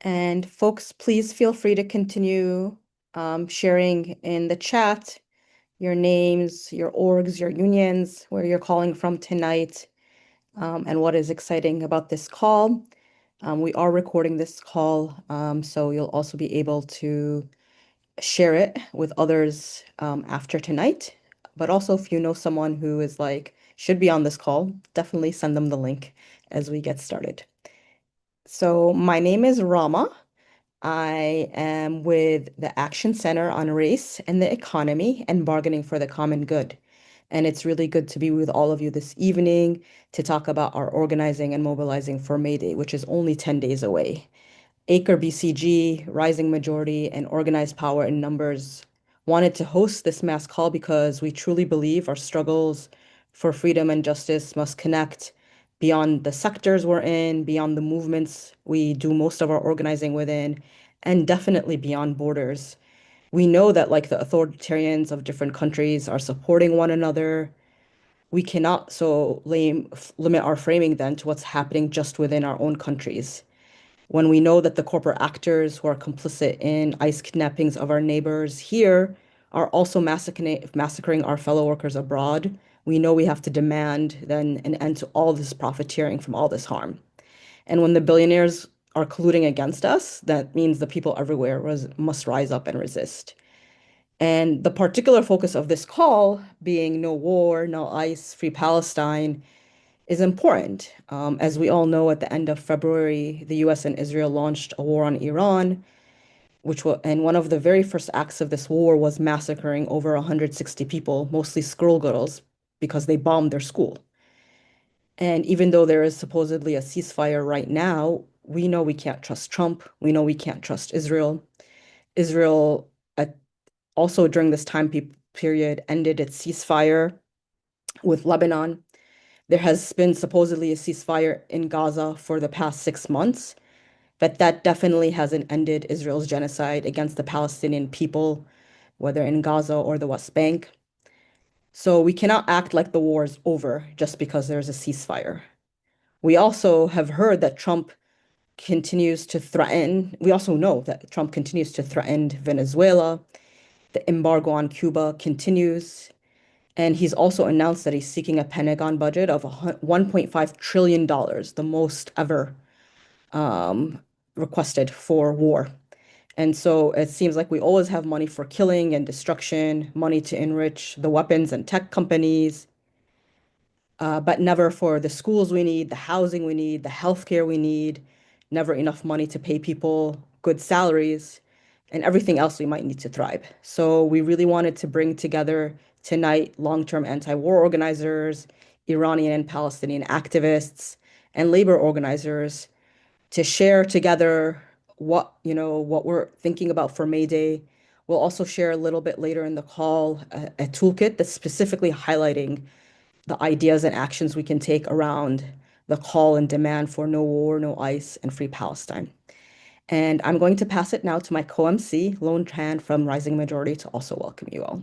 And folks, please feel free to continue sharing in the chat your names, your orgs, your unions, where you're calling from tonight, and what is exciting about this call. We are recording this call, so you'll also be able to share it with others after tonight. But also, if you know someone who is like, should be on this call, definitely send them the link as we get started. So, my name is Rama. I am with the Action Center on Race and the Economy and Bargaining for the Common Good. And it's really good to be with all of you this evening to talk about our organizing and mobilizing for May Day, which is only 10 days away. Acre BCG, Rising Majority, and Organized Power in Numbers wanted to host this mass call because we truly believe our struggles for freedom and justice must connect beyond the sectors we're in, beyond the movements we do most of our organizing within, and definitely beyond borders. We know that like the authoritarians of different countries are supporting one another. We cannot limit our framing then to what's happening just within our own countries when we know that the corporate actors who are complicit in ICE kidnappings of our neighbors here are also massacring our fellow workers abroad, we know we have to demand then an end to all this profiteering from all this harm. And when the billionaires are colluding against us, that means the people everywhere must rise up and resist. And the particular focus of this call being no war, no ICE, free Palestine, is important. As we all know, at the end of February, the US and Israel launched a war on Iran, and one of the very first acts of this war was massacring over 160 people, mostly school girls, because they bombed their school. And even though there is supposedly a ceasefire right now, we know we can't trust Trump. We know we can't trust Israel. Israel, also during this period, ended its ceasefire with Lebanon. There has been supposedly a ceasefire in Gaza for the past 6 months, but that definitely hasn't ended Israel's genocide against the Palestinian people, whether in Gaza or the West Bank. So we cannot act like the war is over just because there's a ceasefire. We also have heard that Trump continues to threaten, we also know that Trump continues to threaten Venezuela. The embargo on Cuba continues. And he's also announced that he's seeking a Pentagon budget of $1.5 trillion, the most ever um, requested for war. And so it seems like we always have money for killing and destruction, money to enrich the weapons and tech companies, but never for the schools we need, the housing we need, the healthcare we need, never enough money to pay people good salaries, and everything else we might need to thrive. So we really wanted to bring together tonight long-term anti-war organizers, Iranian and Palestinian activists, and labor organizers to share together what we're thinking about for May Day. We'll also share a little bit later in the call a toolkit that's specifically highlighting the ideas and actions we can take around the call and demand for no war, no ICE, and free Palestine. And I'm going to pass it now to my co-MC, Lone Tran from Rising Majority, to also welcome you all.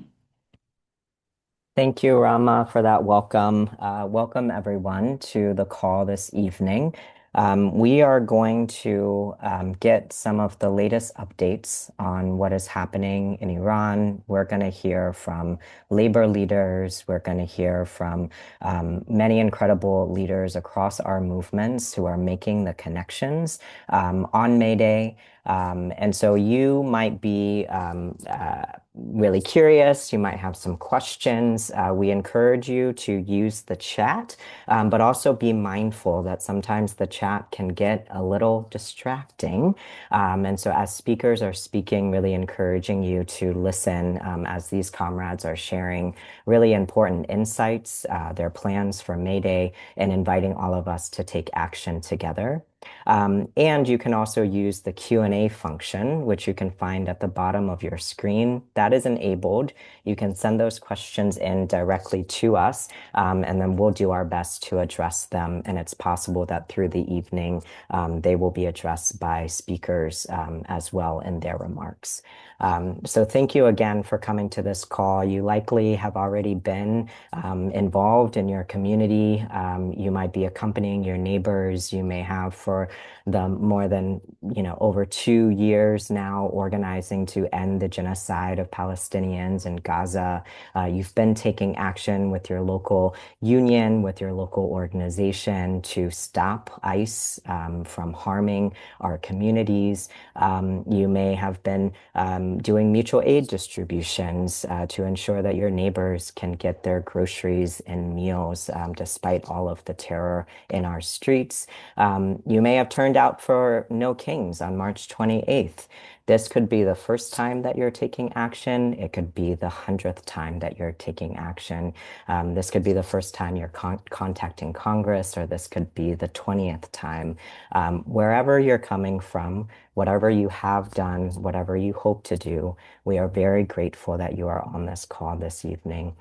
Thank you, Rama, for that welcome. Welcome, everyone, to the call this evening. We are going to get some of the latest updates on what is happening in Iran. We're going to hear from labor leaders. We're going to hear from many incredible leaders across our movements who are making the connections on May Day. And so you might be really curious, you might have some questions. We encourage you to use the chat, but also be mindful that sometimes the chat can get a little distracting. And so as speakers are speaking, really encouraging you to listen as these comrades are sharing really important insights, their plans for May Day, and inviting all of us to take action together. And you can also use the Q&A function, which you can find at the bottom of your screen. That is enabled. You can send those questions in directly to us, and then we'll do our best to address them. And it's possible that through the evening, they will be addressed by speakers as well in their remarks. So thank you again for coming to this call. You likely have already been involved in your community. You might be accompanying your neighbors. You may have for for the more than, over 2 years now organizing to end the genocide of Palestinians in Gaza. You've been taking action with your local union, with your local organization to stop ICE from harming our communities. You may have been doing mutual aid distributions to ensure that your neighbors can get their groceries and meals despite all of the terror in our streets. You may have turned out for No Kings on March 28th. This could be the first time that you're taking action. It could be the 100th time that you're taking action. This could be the first time you're contacting Congress, or this could be the 20th time. Wherever you're coming from, whatever you have done, whatever you hope to do, we are very grateful that you are on this call this evening.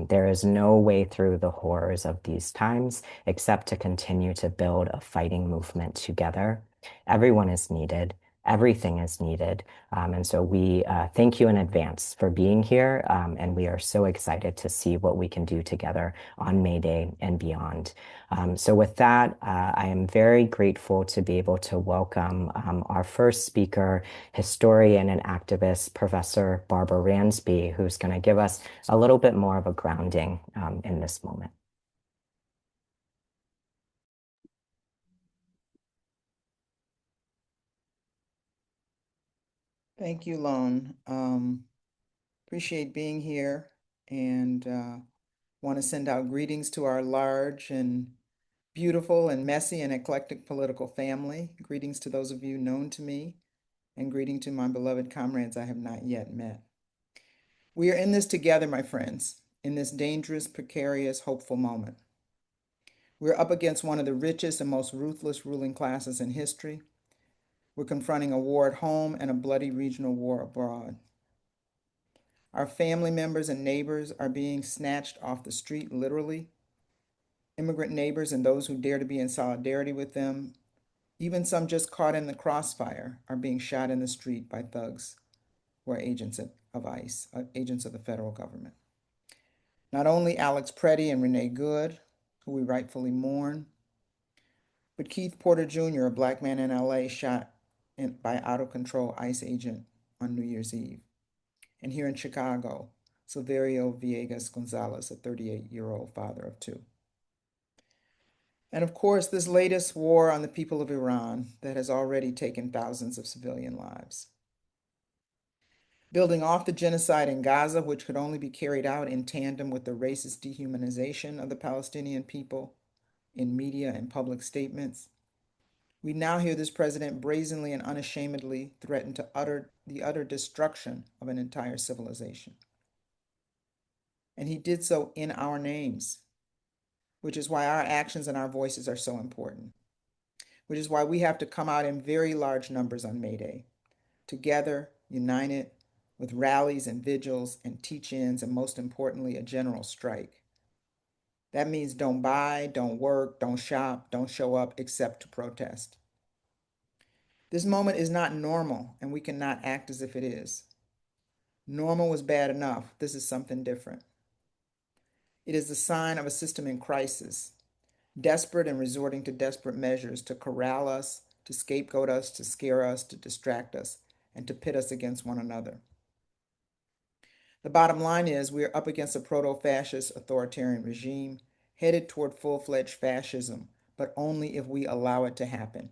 There is no way through the horrors of these times except to continue to build a fighting movement together. Everyone is needed. Everything is needed. And so we thank you in advance for being here. And we are so excited to see what we can do together on May Day and beyond. So with that, I am very grateful to be able to welcome our first speaker, historian and activist, Professor Barbara Ransby, who's going to give us a little bit more of a grounding in this moment. Thank you, Lone. Appreciate being here and want to send out greetings to our large and beautiful and messy and eclectic political family. Greetings to those of you known to me, and greeting to my beloved comrades I have not yet met. We are in this together, my friends, in this dangerous, precarious, hopeful moment. We're up against one of the richest and most ruthless ruling classes in history. We're confronting a war at home and a bloody regional war abroad. Our family members and neighbors are being snatched off the street, literally. Immigrant neighbors and those who dare to be in solidarity with them, even some just caught in the crossfire, are being shot in the street by thugs who are agents of ICE, agents of the federal government. Not only Alex Preddy and Renee Good, who we rightfully mourn, but Keith Porter Jr., a Black man in LA, shot by out-of-control ICE agent on New Year's Eve. And here in Chicago, Silverio Villegas Gonzalez, a 38-year-old father of two. And of course, this latest war on the people of Iran that has already taken thousands of civilian lives. Building off the genocide in Gaza, which could only be carried out in tandem with the racist dehumanization of the Palestinian people in media and public statements, we now hear this president brazenly and unashamedly threaten the utter destruction of an entire civilization. And he did so in our names, which is why our actions and our voices are so important, which is why we have to come out in very large numbers on May Day, together, united, with rallies and vigils and teach-ins, and most importantly, a general strike. That means don't buy, don't work, don't shop, don't show up except to protest. This moment is not normal, and we cannot act as if it is. Normal was bad enough. This is something different. It is the sign of a system in crisis, desperate and resorting to desperate measures to corral us, to scapegoat us, to scare us, to distract us, and to pit us against one another. The bottom line is we are up against a proto-fascist authoritarian regime headed toward full-fledged fascism, but only if we allow it to happen.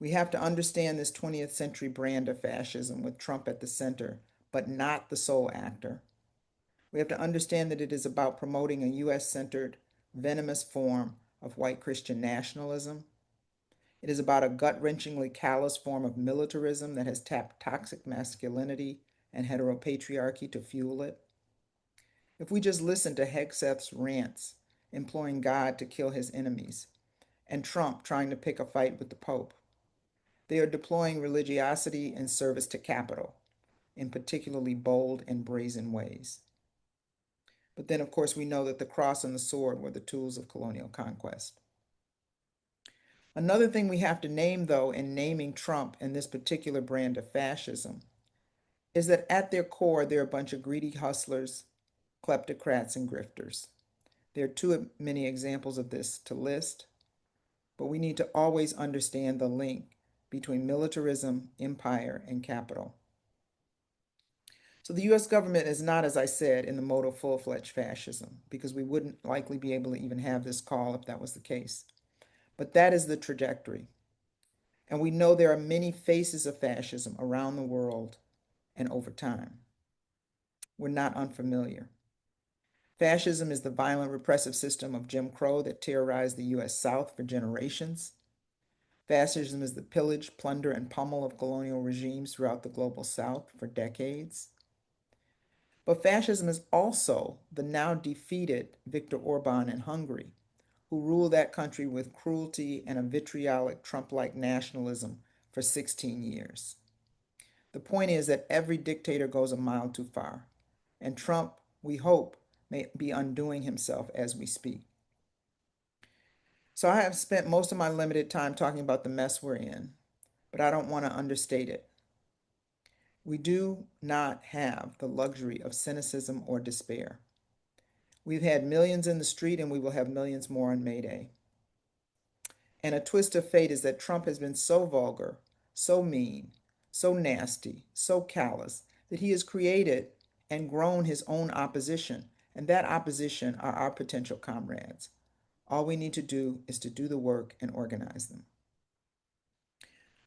We have to understand this 20th century brand of fascism with Trump at the center, but not the sole actor. We have to understand that it is about promoting a US-centered, venomous form of white Christian nationalism. It is about a gut-wrenchingly callous form of militarism that has tapped toxic masculinity and heteropatriarchy to fuel it. If we just listen to Hegseth's rants, imploring God to kill his enemies, and Trump trying to pick a fight with the Pope, they are deploying religiosity in service to capital in particularly bold and brazen ways. But then, of course, we know that the cross and the sword were the tools of colonial conquest. Another thing we have to name, though, in naming Trump and this particular brand of fascism, is that at their core, they're a bunch of greedy hustlers, kleptocrats, and grifters. There are too many examples of this to list, but we need to always understand the link between militarism, empire, and capital. So the US government is not, as I said, in the mode of full-fledged fascism, because we wouldn't likely be able to even have this call if that was the case. But that is the trajectory. And we know there are many faces of fascism around the world and over time. We're not unfamiliar. Fascism is the violent repressive system of Jim Crow that terrorized the US South for generations. Fascism is the pillage, plunder, and pummel of colonial regimes throughout the global South for decades. But fascism is also the now defeated Viktor Orban in Hungary, who ruled that country with cruelty and a vitriolic Trump-like nationalism for 16 years. The point is that every dictator goes a mile too far, and Trump, we hope, may be undoing himself as we speak. So I have spent most of my limited time talking about the mess we're in, but I don't want to understate it. We do not have the luxury of cynicism or despair. We've had millions in the street, and we will have millions more on May Day. And a twist of fate is that Trump has been so vulgar, so mean, so nasty, so callous, that he has created and grown his own opposition, and that opposition are our potential comrades. All we need to do is to do the work and organize them.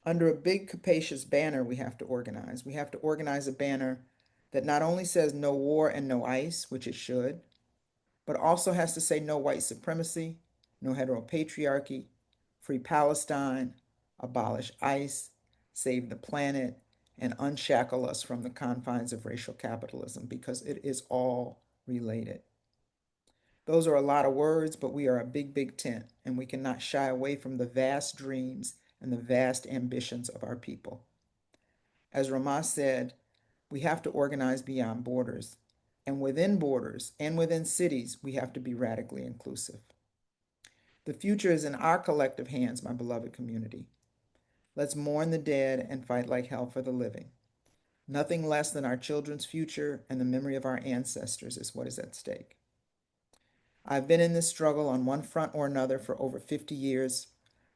Under a big, capacious banner we have to organize. We have to organize a banner that not only says no war and no ICE, which it should, but also has to say no white supremacy, no heteropatriarchy, free Palestine, abolish ICE, save the planet, and unshackle us from the confines of racial capitalism, because it is all related. Those are a lot of words, but we are a big, big tent, and we cannot shy away from the vast dreams and the vast ambitions of our people. As Ramah said, we have to organize beyond borders, and within cities, we have to be radically inclusive. The future is in our collective hands, my beloved community. Let's mourn the dead and fight like hell for the living. Nothing less than our children's future and the memory of our ancestors is what is at stake. I've been in this struggle on one front or another for over 50 years,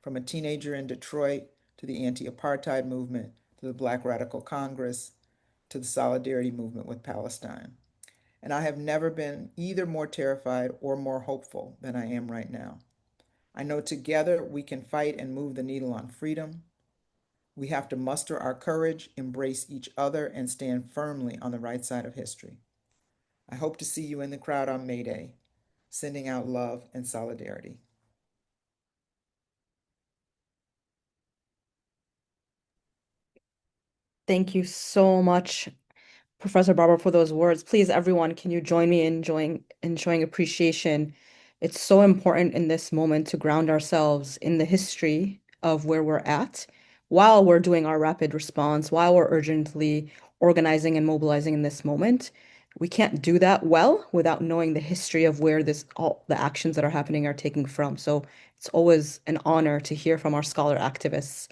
from a teenager in Detroit to the anti-apartheid movement, to the Black Radical Congress, to the solidarity movement with Palestine. And I have never been either more terrified or more hopeful than I am right now. I know together we can fight and move the needle on freedom. We have to muster our courage, embrace each other, and stand firmly on the right side of history. I hope to see you in the crowd on May Day, sending out love and solidarity. Thank you so much, Professor Barber, for those words. Please, everyone, can you join me in showing appreciation? It's so important in this moment to ground ourselves in the history of where we're at while we're doing our rapid response, while we're urgently organizing and mobilizing in this moment. We can't do that well without knowing the history of where all the actions that are happening are taking from. So it's always an honor to hear from our scholar activists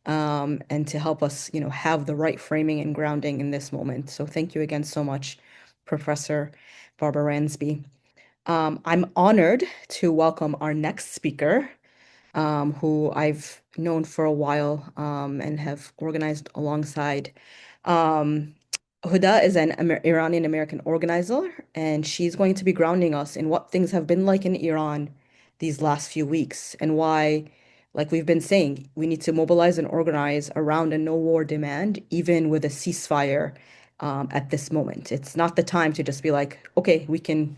and to help us, have the right framing and grounding in this moment. So thank you again so much, Professor Barbara Ransby. I'm honored to welcome our next speaker, who I've known for a while and have organized alongside. Um, Huda is an Iranian American organizer, and she's going to be grounding us in what things have been like in Iran these last few weeks and why, like we've been saying, we need to mobilize and organize around a no war demand, even with a ceasefire at this moment. It's not the time to just be like, okay, we can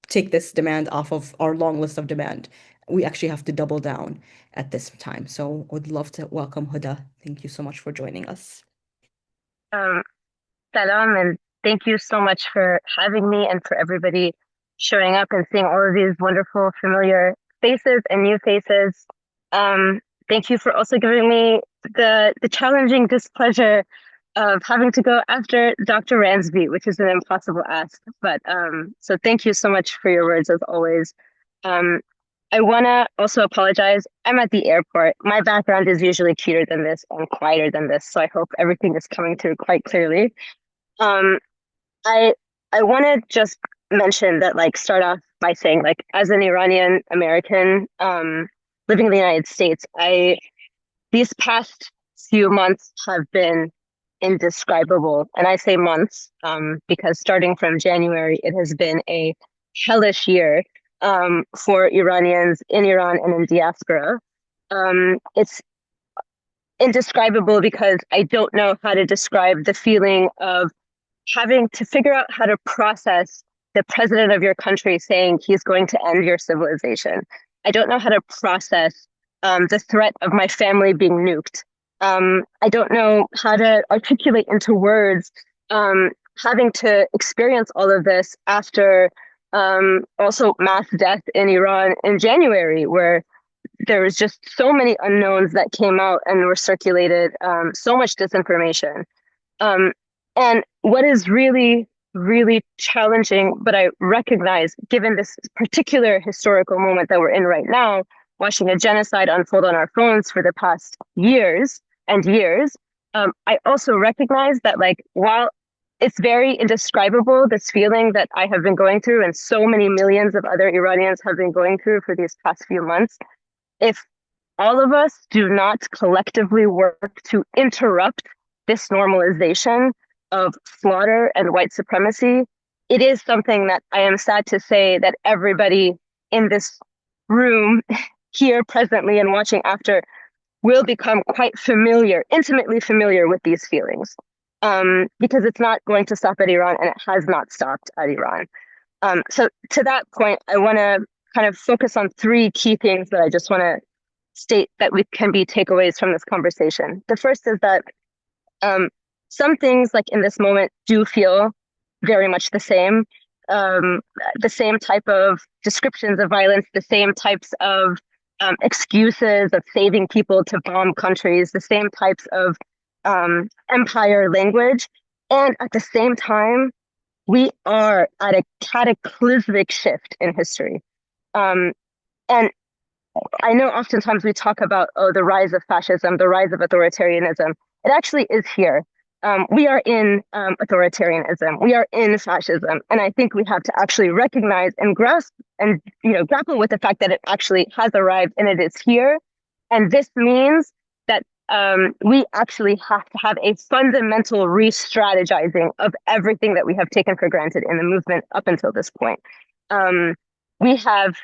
take this demand off of our long list of demand. We actually have to double down at this time. So would love to welcome Huda. Thank you so much for joining us. Um, Salam, and thank you so much for having me and for everybody showing up and seeing all of these wonderful, familiar faces and new faces. Um, Thank you for also giving me the challenging displeasure of having to go after Dr. Ransby, which is an impossible ask. But so thank you so much for your words as always. Um, I want to also apologize. I'm at the airport. My background is usually cuter than this and quieter than this, so I hope everything is coming through quite clearly. Um, I I want to just mention that, like, start off by saying, like, as an Iranian American, living in the United States, these past few months have been indescribable. And I say months, because starting from January, it has been a hellish year, for Iranians in Iran and in diaspora. It's indescribable because I don't know how to describe the feeling of having to figure out how to process the president of your country saying he's going to end your civilization. I don't know how to process the threat of my family being nuked. I don't know how to articulate into words having to experience all of this after also mass death in Iran in January, where there was just so many unknowns that came out and were circulated, so much disinformation. Um, and what is really, really challenging, but I recognize, given this particular historical moment that we're in right now, watching a genocide unfold on our phones for the past years and years, I also recognize that, like, while it's very indescribable, this feeling that I have been going through and so many millions of other Iranians have been going through for these past few months, if all of us do not collectively work to interrupt this normalization of slaughter and white supremacy, it is something that I am sad to say that everybody in this room here presently and watching after will become quite familiar, intimately familiar with these feelings. Because it's not going to stop at Iran, and it has not stopped at Iran. So to that point, I want to kind of focus on three key things that I just want to state that we can be takeaways from this conversation. The first is that some things, like in this moment, do feel very much the same type of descriptions of violence, the same types of excuses of saving people to bomb countries, the same types of empire language. And at the same time, we are at a cataclysmic shift in history. And I know oftentimes we talk about, oh, the rise of fascism, the rise of authoritarianism. It actually is here. We are in authoritarianism. We are in fascism. And I think we have to actually recognize and grasp and grapple with the fact that it actually has arrived and it is here. And this means that we actually have to have a fundamental re-strategizing of everything that we have taken for granted in the movement up until this point. We have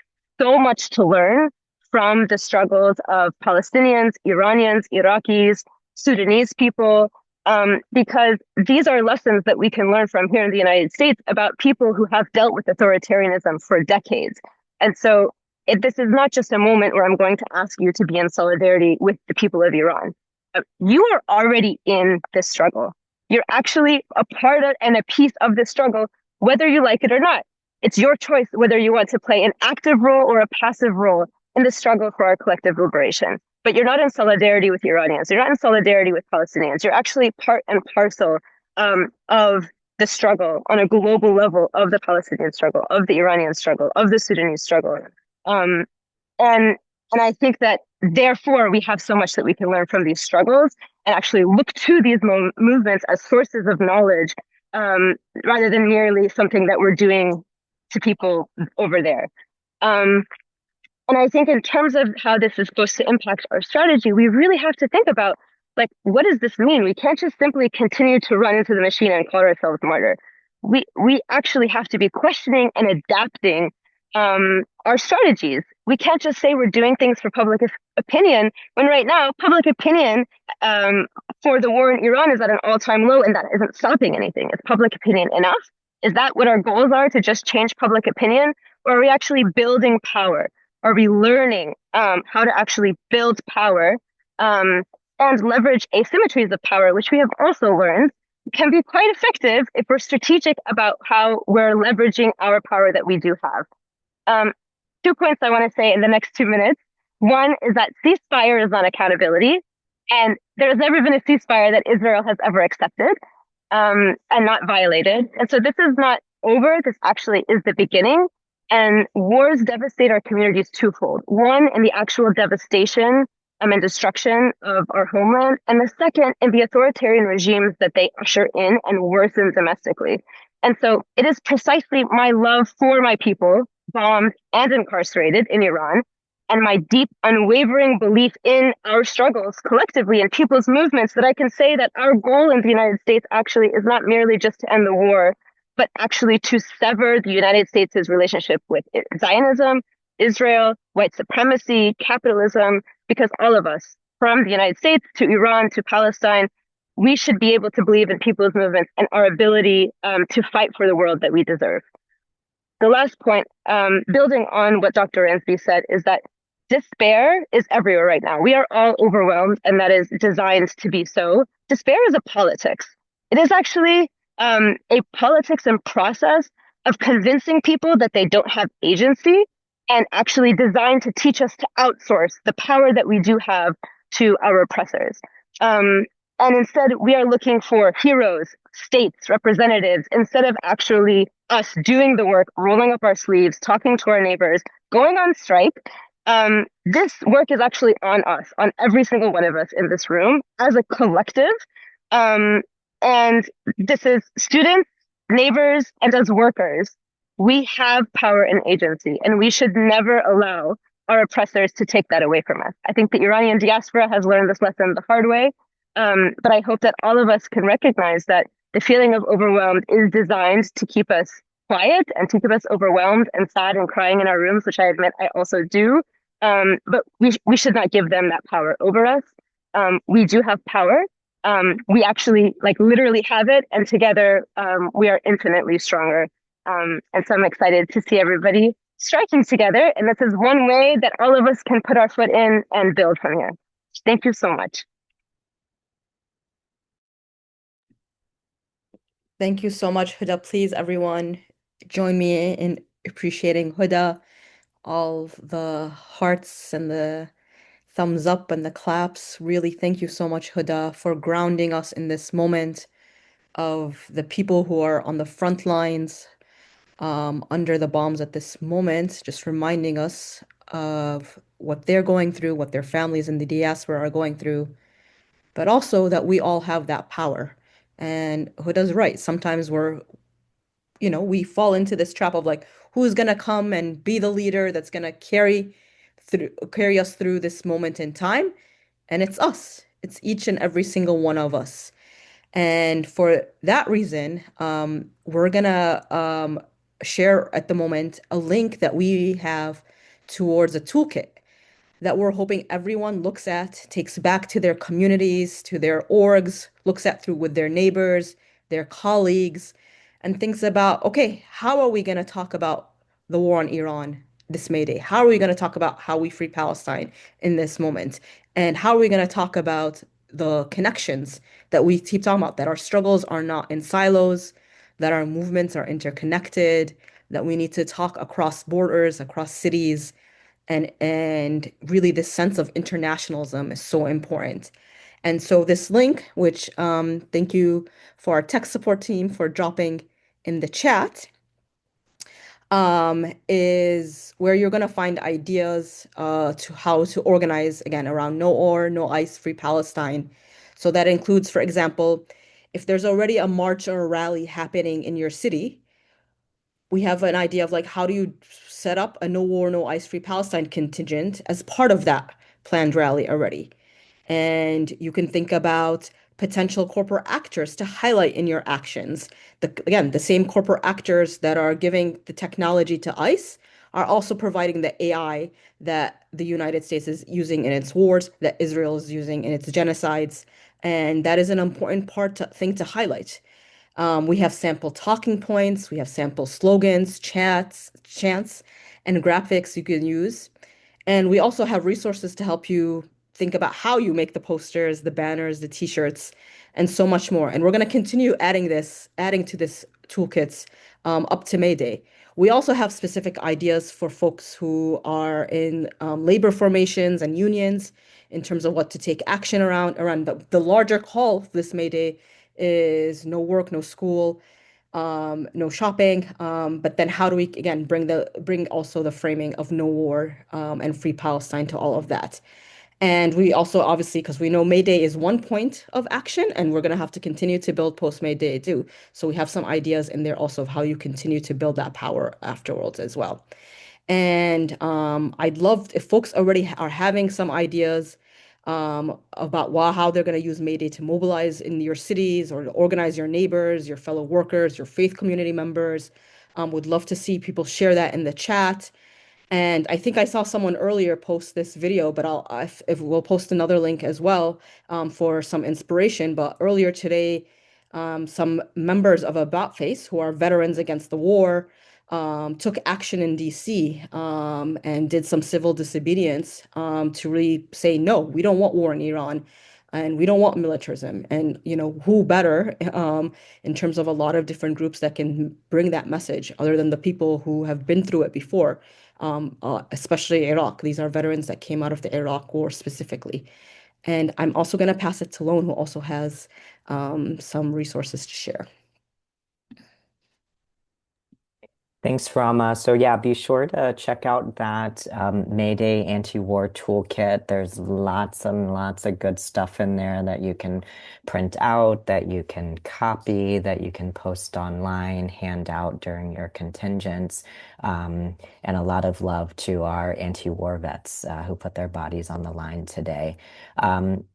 so much to learn from the struggles of Palestinians, Iranians, Iraqis, Sudanese people, because these are lessons that we can learn from here in the United States about people who have dealt with authoritarianism for decades. And so this is not just a moment where I'm going to ask you to be in solidarity with the people of Iran. You are already in this struggle. You're actually a part of and a piece of this struggle, whether you like it or not. It's your choice whether you want to play an active role or a passive role in the struggle for our collective liberation. But you're not in solidarity with Iranians. You're not in solidarity with Palestinians. You're actually part and parcel of the struggle on a global level of the Palestinian struggle, of the Iranian struggle, of the Sudanese struggle. And I think that therefore we have so much that we can learn from these struggles and actually look to these movements as sources of knowledge, rather than merely something that we're doing to people over there. And I think in terms of how this is supposed to impact our strategy, we really have to think about, like, what does this mean? We can't just simply continue to run into the machine and call ourselves martyr. We actually have to be questioning and adapting our strategies. We can't just say we're doing things for public opinion when right now public opinion for the war in Iran is at an all-time low, and that isn't stopping anything. Is public opinion enough? Is that what our goals are, to just change public opinion? Or are we actually building power? Are we learning how to actually build power and leverage asymmetries of power, which we have also learned can be quite effective if we're strategic about how we're leveraging our power that we do have. 2 points I want to say in the next 2 minutes. One is that ceasefire is not accountability, and there's never been a ceasefire that Israel has ever accepted and not violated. And so this is not over. This actually is the beginning. And wars devastate our communities twofold. One, in the actual devastation and destruction of our homeland. And the second, in the authoritarian regimes that they usher in and worsen domestically. And so it is precisely my love for my people, bombed and incarcerated in Iran, and my deep, unwavering belief in our struggles collectively and people's movements that I can say that our goal in the United States actually is not merely just to end the war, but actually to sever the United States' relationship with Zionism, Israel, white supremacy, capitalism, because all of us, from the United States to Iran to Palestine, we should be able to believe in people's movements and our ability to fight for the world that we deserve. The last point, building on what Dr. Ransby said, is that despair is everywhere right now. We are all overwhelmed, and that is designed to be so. Despair is a politics. It is actually a politics and process of convincing people that they don't have agency, and actually designed to teach us to outsource the power that we do have to our oppressors. And instead, we are looking for heroes, states, representatives, instead of actually us doing the work, rolling up our sleeves, talking to our neighbors, going on strike. This work is actually on us, on every single one of us in this room as a collective. And this is students, neighbors, and as workers, we have power and agency, and we should never allow our oppressors to take that away from us. I think the Iranian diaspora has learned this lesson the hard way. But I hope that all of us can recognize that the feeling of overwhelmed is designed to keep us quiet and to keep us overwhelmed and sad and crying in our rooms, which I admit I also do. But we should not give them that power over us. We do have power. We actually like literally have it, and together we are infinitely stronger. And so I'm excited to see everybody striking together. And this is one way that all of us can put our foot in and build from here. Thank you so much. Thank you so much, Huda. Please, everyone, join me in appreciating Huda. All of the hearts and the thumbs up and the claps. Really, thank you so much, Huda, for grounding us in this moment of the people who are on the front lines under the bombs at this moment, just reminding us of what they're going through, what their families in the diaspora are going through, but also that we all have that power. And Huda's right. Sometimes we fall into this trap of like, who's gonna come and be the leader that's gonna carry us through this moment in time? And it's us. It's each and every single one of us. And for that reason, we're gonna share at the moment a link that we have towards a toolkit that we're hoping everyone looks at, takes back to their communities, to their orgs, looks at through with their neighbors, their colleagues, and thinks about, okay, how are we going to talk about the war on Iran this May Day? How are we going to talk about how we free Palestine in this moment? And how are we going to talk about the connections that we keep talking about, that our struggles are not in silos, that our movements are interconnected, that we need to talk across borders, across cities, and really this sense of internationalism is so important. And so this link, which thank you for our tech support team for dropping in the chat, is where you're going to find ideas to how to organize, again, around no war, no ICE, free Palestine. So that includes, for example, if there's already a march or a rally happening in your city, we have an idea of like, how do you set up a no war, no ICE free Palestine contingent as part of that planned rally already? And you can think about potential corporate actors to highlight in your actions. Again, the same corporate actors that are giving the technology to ICE are also providing the AI that the United States is using in its wars, that Israel is using in its genocides. And that is an important thing to highlight. We have sample talking points, we have sample slogans, chants, and graphics you can use. And we also have resources to help you think about how you make the posters, the banners, the t-shirts, and so much more. And we're going to continue adding to this toolkits up to May Day. We also have specific ideas for folks who are in labor formations and unions in terms of what to take action around. The larger call this May Day is no work, no school, no shopping. But then how do we again bring also the framing of no war and free Palestine to all of that? And we also obviously, because we know May Day is one point of action, and we're going to have to continue to build post May Day too. So we have some ideas in there also of how you continue to build that power afterwards as well. And I'd love if folks already are having some ideas about how they're going to use May Day to mobilize in your cities or to organize your neighbors, your fellow workers, your faith community members. Would love to see people share that in the chat. And I think I saw someone earlier post this video, but if we'll post another link as well for some inspiration. But earlier today, some members of About Face, who are veterans against the war, took action in DC and did some civil disobedience to really say, no, we don't want war in Iran. And we don't want militarism. And, who better in terms of a lot of different groups that can bring that message other than the people who have been through it before, especially Iraq. These are veterans that came out of the Iraq War specifically. And I'm also going to pass it to Lone, who also has some resources to share. Thanks, Rama. So yeah, be sure to check out that Mayday anti-war toolkit. There's lots and lots of good stuff in there that you can print out, that you can copy, that you can post online, hand out during your contingents. And a lot of love to our anti-war vets who put their bodies on the line today.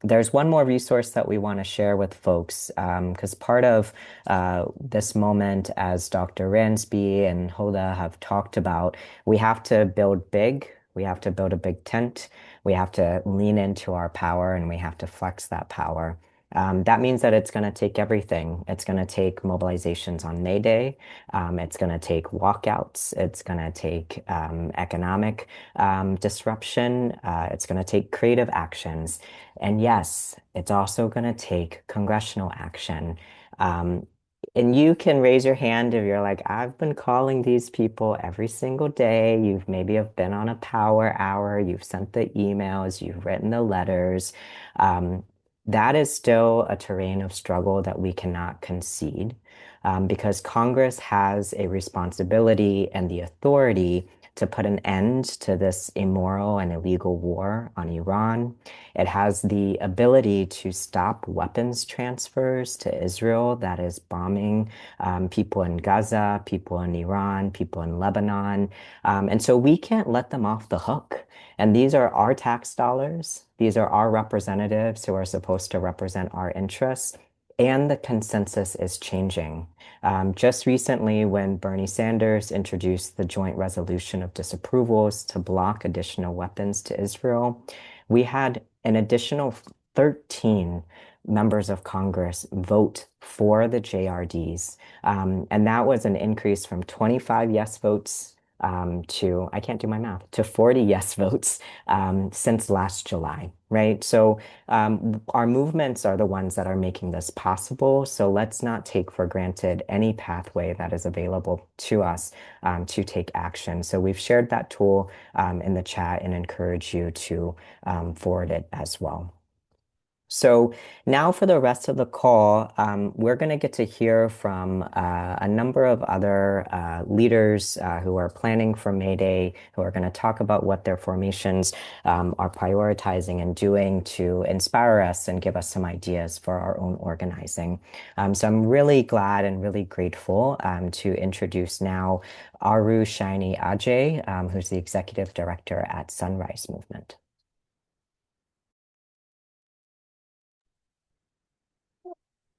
There's one more resource that we want to share with folks because part of this moment, as Dr. Ransby and Hoda have talked about, we have to build big. We have to build a big tent. We have to lean into our power and we have to flex that power. That means that it's going to take everything. It's going to take mobilizations on May Day. It's going to take walkouts. It's going to take economic disruption. It's going to take creative actions. And yes, it's also going to take congressional action. And you can raise your hand if you're like, I've been calling these people every single day. You've maybe have been on a power hour. You've sent the emails. You've written the letters. That is still a terrain of struggle that we cannot concede because Congress has a responsibility and the authority to put an end to this immoral and illegal war on Iran. It has the ability to stop weapons transfers to Israel that is bombing people in Gaza, people in Iran, people in Lebanon. And so we can't let them off the hook. And these are our tax dollars. These are our representatives who are supposed to represent our interests. And the consensus is changing. Just recently, when Bernie Sanders introduced the joint resolution of disapprovals to block additional weapons to Israel, we had an additional 13 members of Congress vote for the JRDs. And that was an increase from 25 yes votes to, I can't do my math, to 40 yes votes since last July, right? So our movements are the ones that are making this possible. So let's not take for granted any pathway that is available to us to take action. So we've shared that tool in the chat and encourage you to forward it as well. So now for the rest of the call, we're going to get to hear from a number of other leaders who are planning for May Day, who are going to talk about what their formations are prioritizing and doing to inspire us and give us some ideas for our own organizing. So I'm really glad and really grateful to introduce now Aru Shaini Ajay, who's the Executive Director at Sunrise Movement.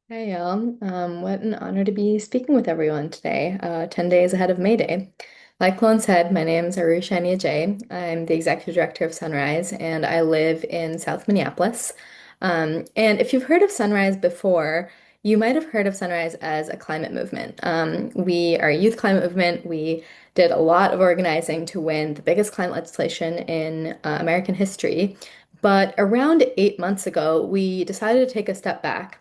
Hey y'all, what an honor to be speaking with everyone today, 10 days ahead of May Day. Like Lon said, my name is Arushania J. I'm the Executive Director of Sunrise, and I live in South Minneapolis. And if you've heard of Sunrise before, you might have heard of Sunrise as a climate movement. We are a youth climate movement. We did a lot of organizing to win the biggest climate legislation in American history. But around 8 months ago, we decided to take a step back.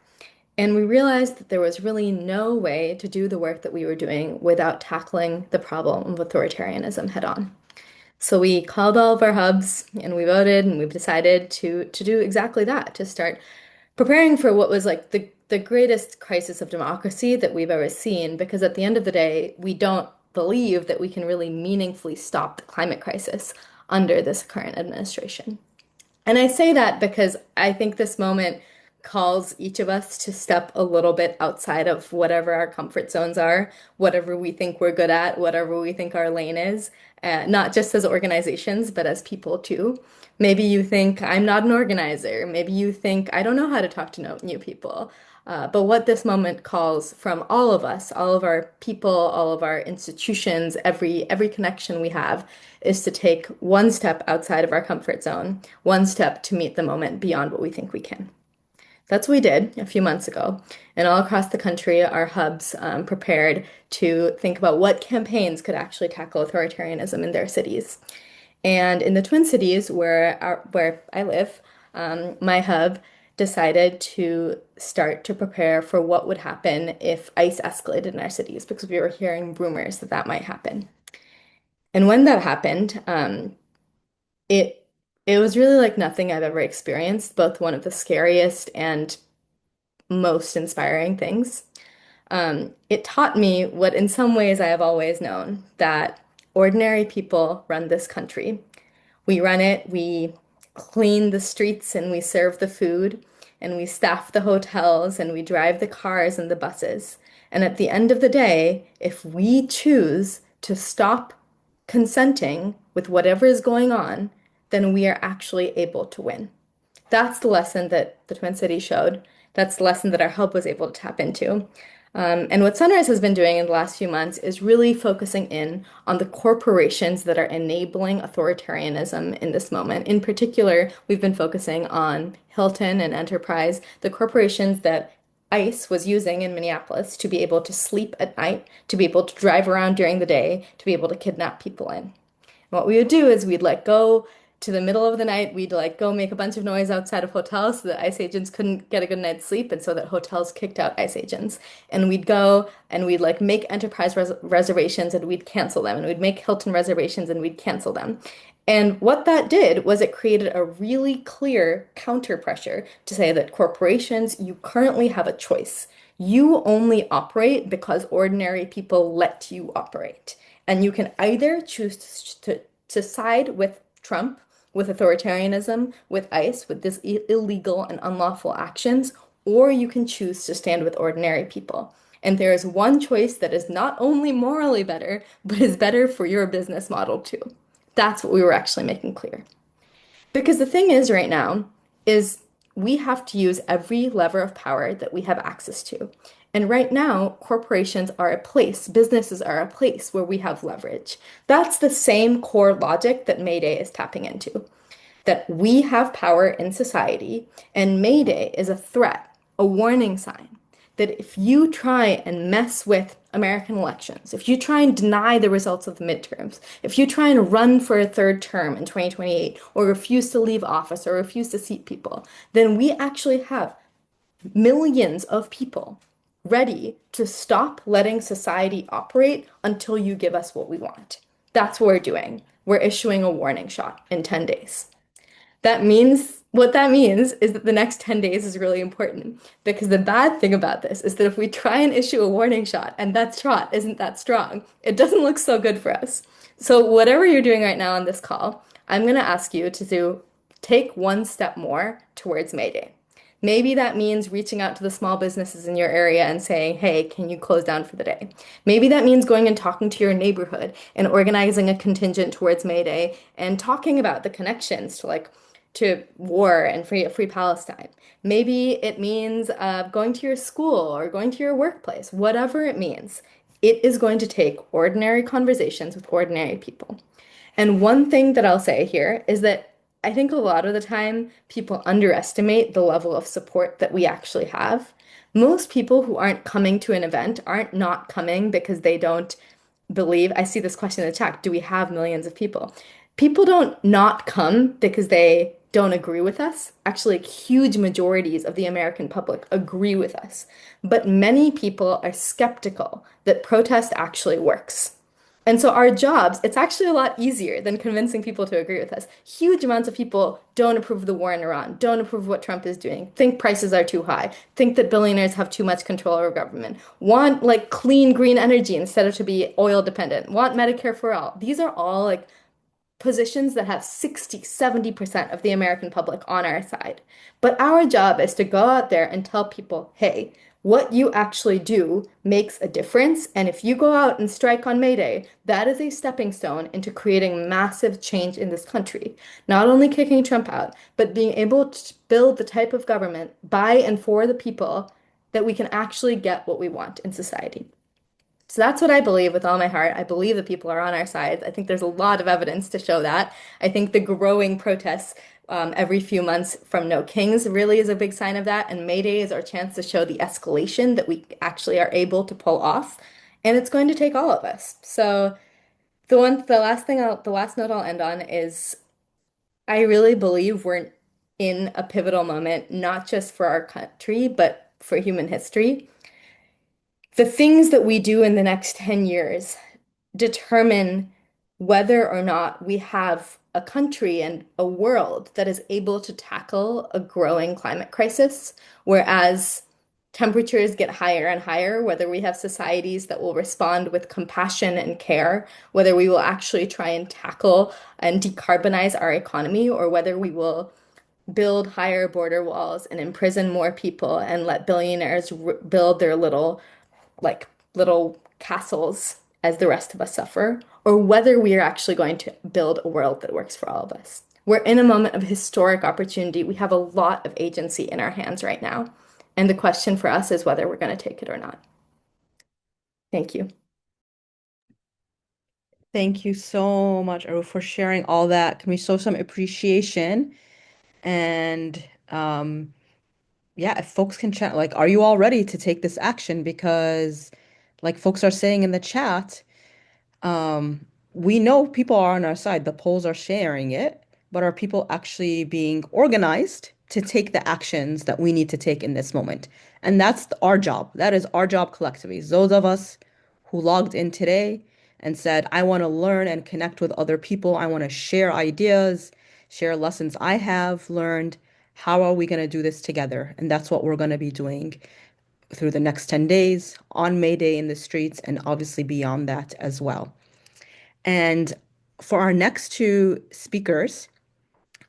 And we realized that there was really no way to do the work that we were doing without tackling the problem of authoritarianism head on. So we called all of our hubs and we voted and we've decided to do exactly that, to start preparing for what was like the greatest crisis of democracy that we've ever seen, because at the end of the day, we don't believe that we can really meaningfully stop the climate crisis under this current administration. And I say that because I think this moment calls each of us to step a little bit outside of whatever our comfort zones are, whatever we think we're good at, whatever we think our lane is, not just as organizations, but as people too. Maybe you think I'm not an organizer. Maybe you think I don't know how to talk to new people. But what this moment calls from all of us, all of our people, all of our institutions, every connection we have, is to take one step outside of our comfort zone, one step to meet the moment beyond what we think we can. That's what we did a few months ago. And all across the country, our hubs prepared to think about what campaigns could actually tackle authoritarianism in their cities. And in the Twin Cities, where I live, my hub decided to start to prepare for what would happen if ICE escalated in our cities, because we were hearing rumors that that might happen. And when that happened, it it was really like nothing I've ever experienced, both one of the scariest and most inspiring things. It taught me what, in some ways, I have always known, that ordinary people run this country. We run it, we clean the streets and we serve the food and we staff the hotels and we drive the cars and the buses. And at the end of the day, if we choose to stop consenting with whatever is going on, then we are actually able to win. That's the lesson that the Twin Cities showed. That's the lesson that our hub was able to tap into. And what Sunrise has been doing in the last few months is really focusing in on the corporations that are enabling authoritarianism in this moment. In particular, we've been focusing on Hilton and Enterprise, the corporations that ICE was using in Minneapolis to be able to sleep at night, to be able to drive around during the day, to be able to kidnap people in. What we would do is we'd like go to the middle of the night, we'd like go make a bunch of noise outside of hotels so that ICE agents couldn't get a good night's sleep, and so that hotels kicked out ICE agents. And we'd go and we'd like make Enterprise reservations and we'd cancel them, and we'd make Hilton reservations and we'd cancel them. And what that did was it created a really clear counter pressure to say that corporations, you currently have a choice. You only operate because ordinary people let you operate. And you can either choose to side with Trump, with authoritarianism, with ICE, with this illegal and unlawful actions, or you can choose to stand with ordinary people. And there is one choice that is not only morally better, but is better for your business model too. That's what we were actually making clear. Because the thing is right now is we have to use every lever of power that we have access to. And right now, corporations are a place, businesses are a place where we have leverage. That's the same core logic that May Day is tapping into. That we have power in society, and May Day is a threat, a warning sign that if you try and mess with American elections, if you try and deny the results of the midterms, if you try and run for a third term in 2028, or refuse to leave office, or refuse to seat people, then we actually have millions of people ready to stop letting society operate until you give us what we want. That's what we're doing. We're issuing a warning shot in 10 days. What that means is that the next 10 days is really important, because the bad thing about this is that if we try and issue a warning shot and that shot isn't that strong, it doesn't look so good for us. So whatever you're doing right now on this call, I'm going to ask you to take one step more towards May Day. Maybe that means reaching out to the small businesses in your area and saying, hey, can you close down for the day? Maybe that means going and talking to your neighborhood and organizing a contingent towards May Day and talking about the connections to war and free Palestine. Maybe it means going to your school or going to your workplace. Whatever it means, it is going to take ordinary conversations with ordinary people. And one thing that I'll say here is that I think a lot of the time people underestimate the level of support that we actually have. Most people who aren't coming to an event aren't not coming because they don't believe. I see this question in the chat. Do we have millions of people? People don't not come because they don't agree with us. Actually, huge majorities of the American public agree with us. But many people are skeptical that protest actually works. And so our jobs, it's actually a lot easier than convincing people to agree with us. Huge amounts of people don't approve of the war in Iran, don't approve of what Trump is doing, think prices are too high, think that billionaires have too much control over government, want like clean green energy instead of to be oil dependent, want Medicare for all. These are all like positions that have 60, 70% of the American public on our side. But our job is to go out there and tell people, hey, what you actually do makes a difference. And if you go out and strike on May Day, that is a stepping stone into creating massive change in this country. Not only kicking Trump out, but being able to build the type of government by and for the people that we can actually get what we want in society. So that's what I believe with all my heart. I believe the people are on our side. I think there's a lot of evidence to show that. I think the growing protests every few months from No Kings really is a big sign of that. And May Day is our chance to show the escalation that we actually are able to pull off. And it's going to take all of us. So the last note I'll end on is I really believe we're in a pivotal moment, not just for our country, but for human history. The things that we do in the next 10 years determine whether or not we have a country and a world that is able to tackle a growing climate crisis, whereas temperatures get higher and higher, whether we have societies that will respond with compassion and care, whether we will actually try and tackle and decarbonize our economy, or whether we will build higher border walls and imprison more people and let billionaires build their little castles as the rest of us suffer, or whether we are actually going to build a world that works for all of us. We're in a moment of historic opportunity. We have a lot of agency in our hands right now. And the question for us is whether we're going to take it or not. Thank you. Thank you so much, Aru, for sharing all that. Can we show some appreciation? And yeah, if folks can chat, like, are you all ready to take this action? Because, like folks are saying in the chat, um, we know people are on our side. The polls are sharing it, but are people actually being organized to take the actions that we need to take in this moment? And that's our job. That is our job collectively. Those of us who logged in today and said, I want to learn and connect with other people. I want to share ideas, share lessons I have learned. How are we going to do this together? And that's what we're going to be doing through the next 10 days on May Day in the streets and obviously beyond that as well. And for our next two speakers,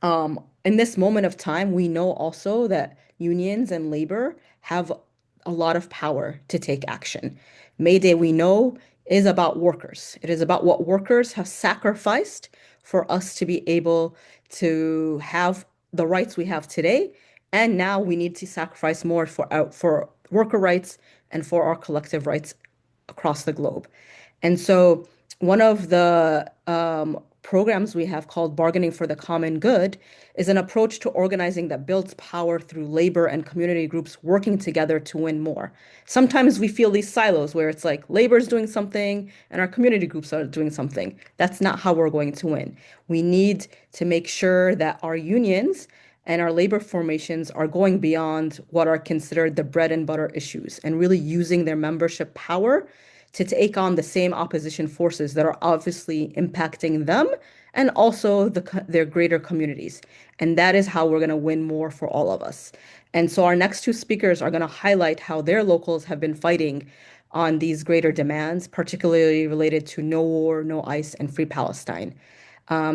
in this moment of time, we know also that unions and labor have a lot of power to take action. May Day, we know, is about workers. It is about what workers have sacrificed for us to be able to have the rights we have today. And now we need to sacrifice more for worker rights and for our collective rights across the globe. And so one of the programs we have called Bargaining for the Common Good is an approach to organizing that builds power through labor and community groups working together to win more. Sometimes we feel these silos where it's like labor's doing something and our community groups are doing something. That's not how we're going to win. We need to make sure that our unions and our labor formations are going beyond what are considered the bread and butter issues and really using their membership power to take on the same opposition forces that are obviously impacting them and also their greater communities. And that is how we're going to win more for all of us. And so our next two speakers are going to highlight how their locals have been fighting on these greater demands, particularly related to no war, no ICE, and free Palestine.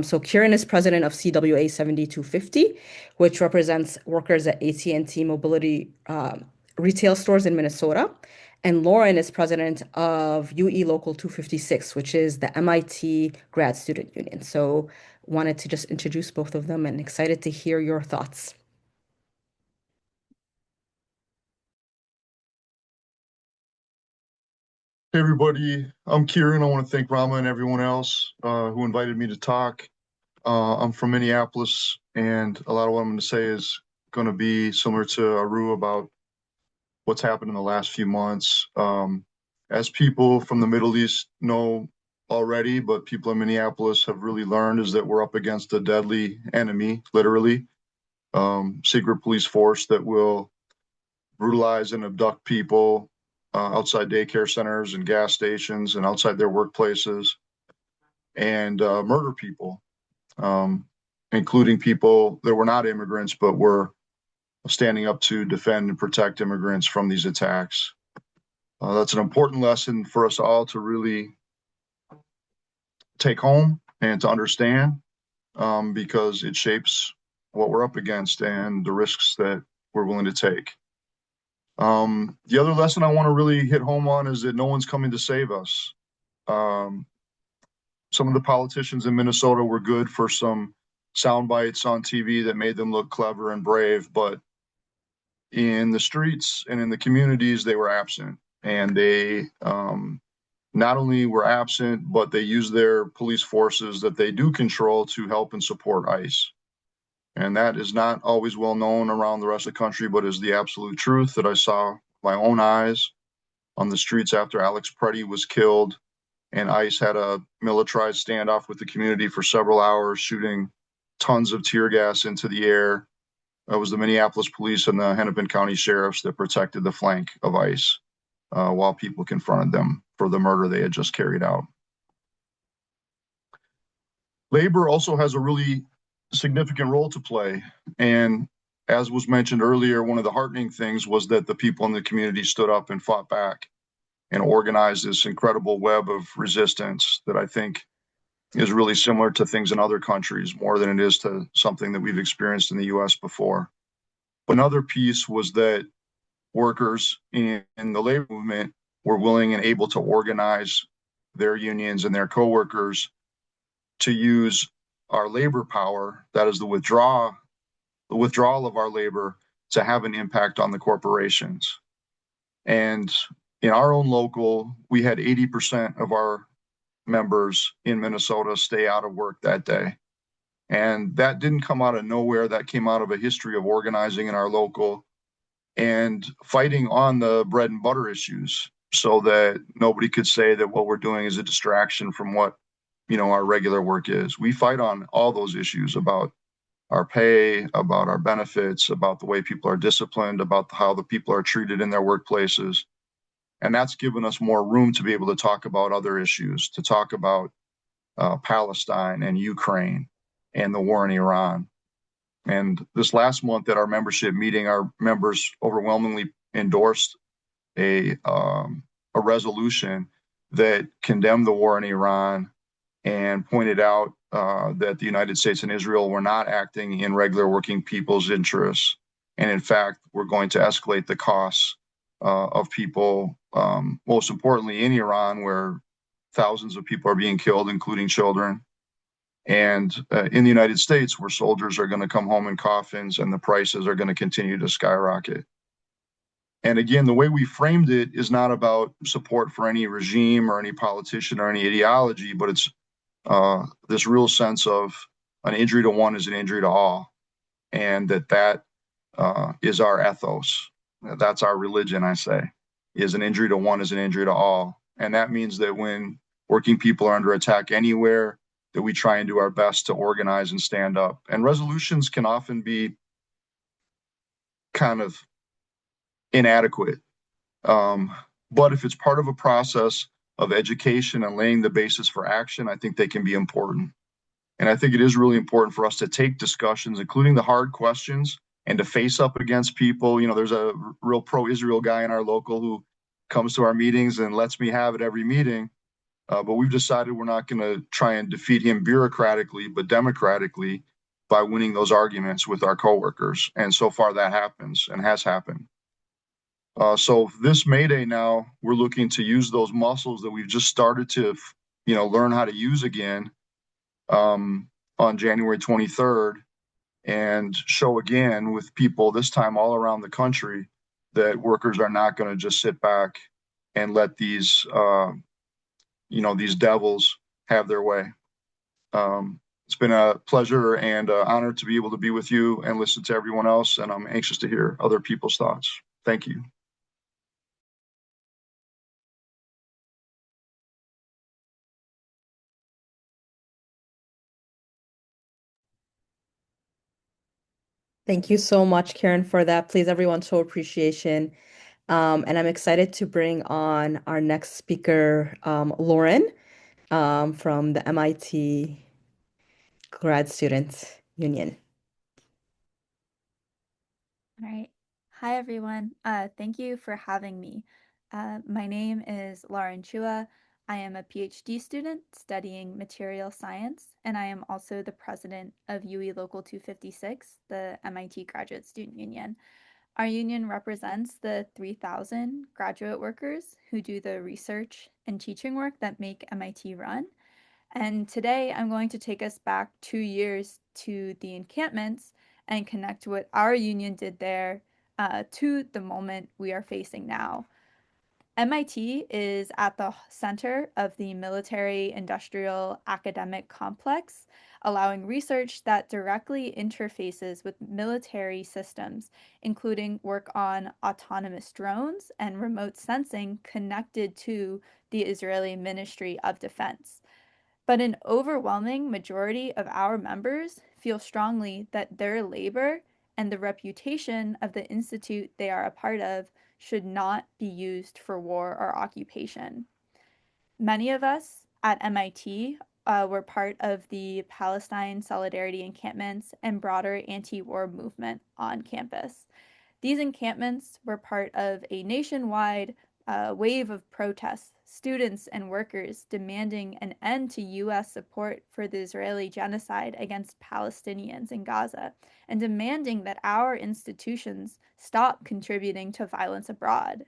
So Kieran is president of CWA 7250, which represents workers at AT&T Mobility retail stores in Minnesota. And Lauren is president of UE Local 256, which is the MIT Grad Student Union. So wanted to just introduce both of them and excited to hear your thoughts. Hey everybody, I'm Kieran. I want to thank Rama and everyone else who invited me to talk. I'm from Minneapolis, and a lot of what I'm going to say is going to be similar to Aru about what's happened in the last few months. As people from the Middle East know already, but people in Minneapolis have really learned, is that we're up against a deadly enemy, literally, secret police force that will brutalize and abduct people outside daycare centers and gas stations and outside their workplaces, and murder people, including people that were not immigrants but were standing up to defend and protect immigrants from these attacks. That's an important lesson for us all to really take home and to understand. because it shapes what we're up against and the risks that we're willing to take. The other lesson I want to really hit home on is that no one's coming to save us. Some of the politicians in Minnesota were good for some sound bites on TV that made them look clever and brave, but in the streets and in the communities, they were absent. And they not only were absent, but they used their police forces that they do control to help and support ICE. And that is not always well known around the rest of the country, but is the absolute truth that I saw with my own eyes on the streets after Alex Preddy was killed. And ICE had a militarized standoff with the community for several hours, shooting tons of tear gas into the air. It was the Minneapolis police and the Hennepin County sheriffs that protected the flank of ICE while people confronted them for the murder they had just carried out. Labor also has a really significant role to play. And as was mentioned earlier, one of the heartening things was that the people in the community stood up and fought back and organized this incredible web of resistance that I think is really similar to things in other countries more than it is to something that we've experienced in the US before. But another piece was that workers in the labor movement were willing and able to organize their unions and their coworkers to use our labor power, that is the withdrawal of our labor, to have an impact on the corporations. And in our own local, we had 80% of our members in Minnesota stay out of work that day. And that didn't come out of nowhere. That came out of a history of organizing in our local and fighting on the bread and butter issues so that nobody could say that what we're doing is a distraction from what, our regular work is. We fight on all those issues about our pay, about our benefits, about the way people are disciplined, about how the people are treated in their workplaces. And that's given us more room to be able to talk about other issues, to talk about Palestine and Ukraine and the war in Iran. And this last month at our membership meeting, our members overwhelmingly endorsed a resolution that condemned the war in Iran and pointed out that the United States and Israel were not acting in regular working people's interests. And in fact, we're going to escalate the costs of people, most importantly in Iran, where thousands of people are being killed, including children. And in the United States, where soldiers are going to come home in coffins and the prices are going to continue to skyrocket. And again, the way we framed it is not about support for any regime or any politician or any ideology, but it's this real sense of an injury to one is an injury to all, and that is our ethos. That's our religion, I say, is an injury to one is an injury to all. And that means that when working people are under attack anywhere, that we try and do our best to organize and stand up. And resolutions can often be kind of inadequate. But if it's part of a process of education and laying the basis for action, I think they can be important. And I think it is really important for us to take discussions, including the hard questions, and to face up against people. There's a real pro-Israel guy in our local who comes to our meetings and lets me have it every meeting. But we've decided we're not going to try and defeat him bureaucratically, but democratically by winning those arguments with our coworkers. And so far that happens and has happened. So this May Day now, we're looking to use those muscles that we've just started to, learn how to use again on January 23rd and show again with people this time all around the country that workers are not going to just sit back and let these, these devils have their way. It's been a pleasure and honor to be able to be with you and listen to everyone else. And I'm anxious to hear other people's thoughts. Thank you. Thank you so much, Karen, for that. Please, everyone, show appreciation. And I'm excited to bring on our next speaker, Lauren, from the MIT Grad Students Union. All right. Hi, everyone. Thank you for having me. My name is Lauren Chua. I am a PhD student studying material science, and I am also the president of UE Local 256, the MIT Graduate Student Union. Our union represents the 3,000 graduate workers who do the research and teaching work that make MIT run. And today I'm going to take us back 2 years to the encampments and connect what our union did there to the moment we are facing now. MIT is at the center of the military industrial academic complex, allowing research that directly interfaces with military systems, including work on autonomous drones and remote sensing connected to the Israeli Ministry of Defense. But an overwhelming majority of our members feel strongly that their labor and the reputation of the institute they are a part of should not be used for war or occupation. Many of us at MIT were part of the Palestine Solidarity encampments and broader anti-war movement on campus. These encampments were part of a nationwide wave of protests, students and workers demanding an end to U.S. support for the Israeli genocide against Palestinians in Gaza, and demanding that our institutions stop contributing to violence abroad.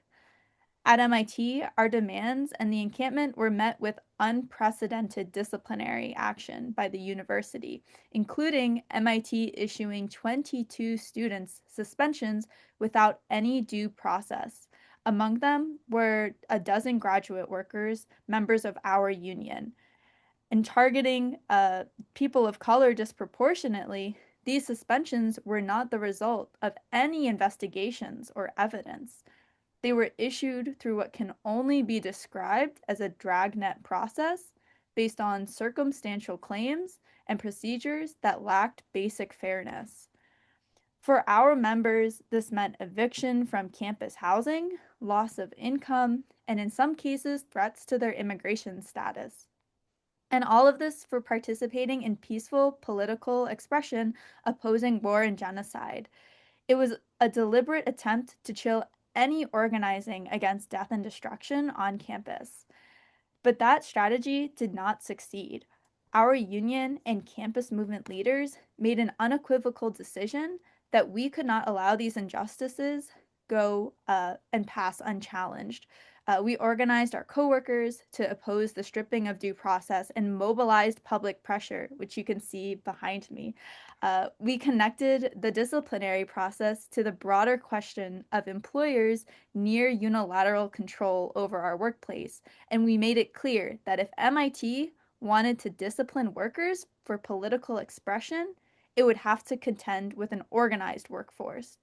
At MIT, our demands and the encampment were met with unprecedented disciplinary action by the university, including MIT issuing 22 students suspensions without any due process. Among them were a dozen graduate workers, members of our union. And targeting people of color disproportionately, these suspensions were not the result of any investigations or evidence. They were issued through what can only be described as a dragnet process based on circumstantial claims and procedures that lacked basic fairness. For our members, this meant eviction from campus housing, loss of income, and in some cases, threats to their immigration status. And all of this for participating in peaceful political expression opposing war and genocide. It was a deliberate attempt to chill any organizing against death and destruction on campus. But that strategy did not succeed. Our union and campus movement leaders made an unequivocal decision that we could not allow these injustices go and pass unchallenged. We organized our coworkers to oppose the stripping of due process and mobilized public pressure, which you can see behind me. We connected the disciplinary process to the broader question of employers' near unilateral control over our workplace, and we made it clear that if MIT wanted to discipline workers for political expression, it would have to contend with an organized workforce.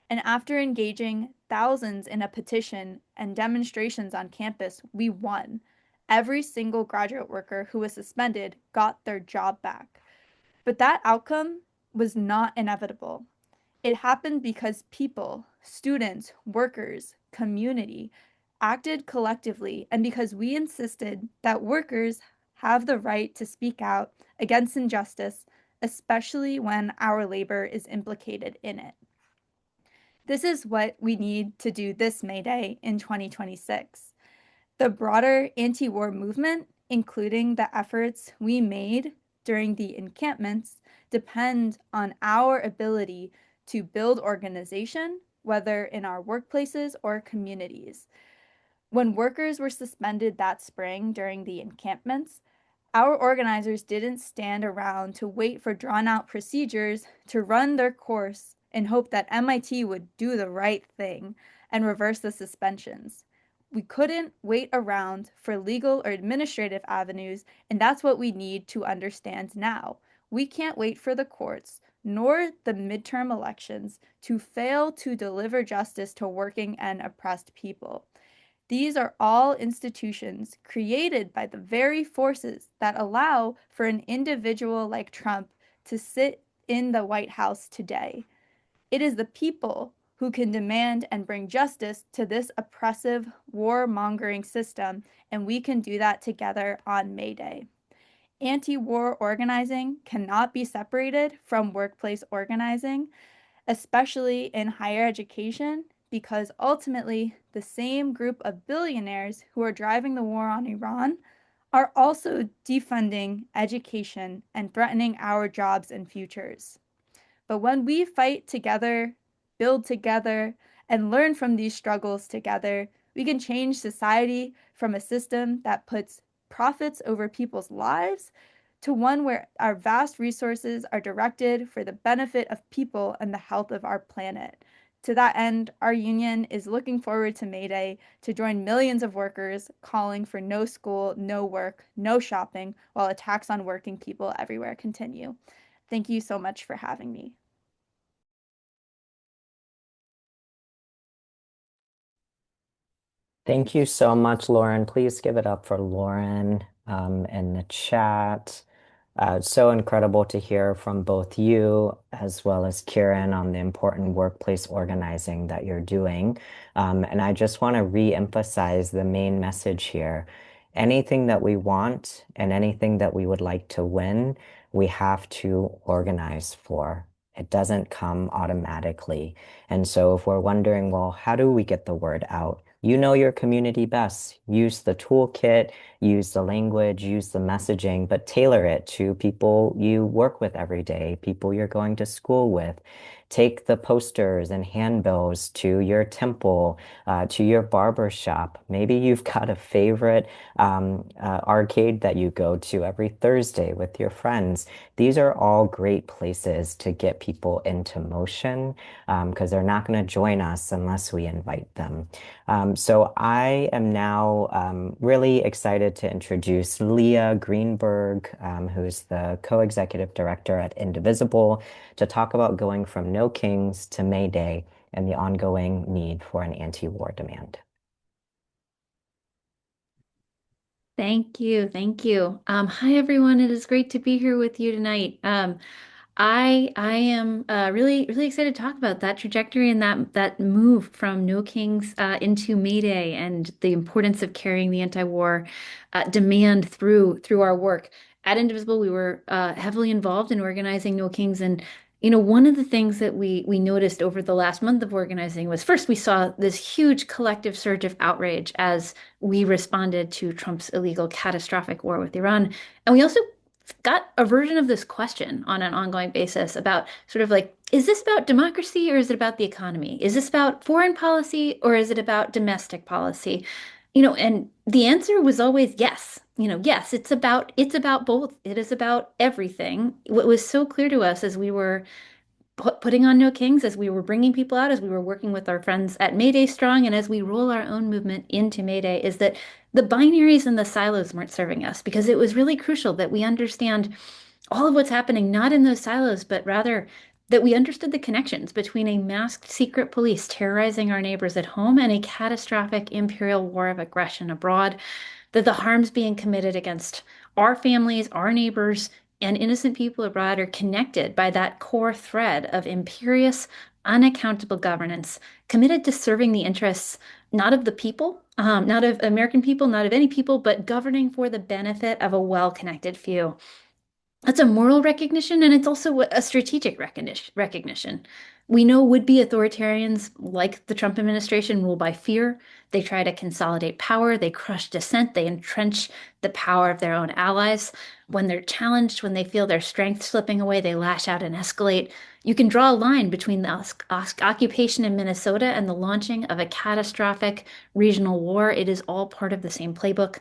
And after engaging thousands in a petition and demonstrations on campus, we won. Every single graduate worker who was suspended got their job back. But that outcome was not inevitable. It happened because people, students, workers, community acted collectively, and because we insisted that workers have the right to speak out against injustice, especially when our labor is implicated in it. This is what we need to do this May Day in 2026. The broader anti-war movement, including the efforts we made during the encampments, depend on our ability to build organization, whether in our workplaces or communities. When workers were suspended that spring during the encampments, our organizers didn't stand around to wait for drawn-out procedures to run their course and hope that MIT would do the right thing and reverse the suspensions. We couldn't wait around for legal or administrative avenues, and that's what we need to understand now. We can't wait for the courts, nor the midterm elections, to fail to deliver justice to working and oppressed people. These are all institutions created by the very forces that allow for an individual like Trump to sit in the White House today. It is the people who can demand and bring justice to this oppressive, war-mongering system, and we can do that together on May Day. Anti-war organizing cannot be separated from workplace organizing, especially in higher education, because ultimately the same group of billionaires who are driving the war on Iran are also defunding education and threatening our jobs and futures. But when we fight together, build together, and learn from these struggles together, we can change society from a system that puts profits over people's lives to one where our vast resources are directed for the benefit of people and the health of our planet. To that end, our union is looking forward to May Day to join millions of workers calling for no school, no work, no shopping, while attacks on working people everywhere continue. Thank you so much for having me. Thank you so much, Lauren. Please give it up for Lauren in the chat. So incredible to hear from both you as well as Kieran on the important workplace organizing that you're doing. And I just want to re-emphasize the main message here. Anything that we want and anything that we would like to win, we have to organize for. It doesn't come automatically. And so if we're wondering, well, how do we get the word out? You know your community best. Use the toolkit, use the language, use the messaging, but tailor it to people you work with every day, people you're going to school with. Take the posters and handbills to your temple, to your barber shop. Maybe you've got a favorite arcade that you go to every Thursday with your friends. These are all great places to get people into motion because they're not going to join us unless we invite them. So I am now really excited to introduce Leah Greenberg, who's the co-executive director at Indivisible, to talk about going from No Kings to May Day and the ongoing need for an anti-war demand. Thank you. Thank you. Hi, everyone. It is great to be here with you tonight. I am really excited to talk about that trajectory and that move from No Kings into May Day and the importance of carrying the anti-war demand through our work. At Indivisible, we were heavily involved in organizing No Kings, and one of the things that we noticed over the last month of organizing was first we saw this huge collective surge of outrage as we responded to Trump's illegal catastrophic war with Iran, and we also got a version of this question on an ongoing basis about sort of like, is this about democracy or is it about the economy? Is this about foreign policy or is it about domestic policy? And the answer was always yes. Yes, it's about both. It is about everything. What was so clear to us as we were putting on No Kings, as we were bringing people out, as we were working with our friends at Mayday Strong, and as we roll our own movement into Mayday, is that the binaries and the silos weren't serving us because it was really crucial that we understand all of what's happening, not in those silos, but rather that we understood the connections between a masked secret police terrorizing our neighbors at home and a catastrophic imperial war of aggression abroad, that the harms being committed against our families, our neighbors, and innocent people abroad are connected by that core thread of imperious, unaccountable governance committed to serving the interests not of the people, not of American people, not of any people, but governing for the benefit of a well-connected few. That's a moral recognition, and it's also a strategic recognition. We know would-be authoritarians like the Trump administration rule by fear. They try to consolidate power, they crush dissent, they entrench the power of their own allies. When they're challenged, when they feel their strength slipping away, they lash out and escalate. You can draw a line between the occupation in Minnesota and the launching of a catastrophic regional war. It is all part of the same playbook.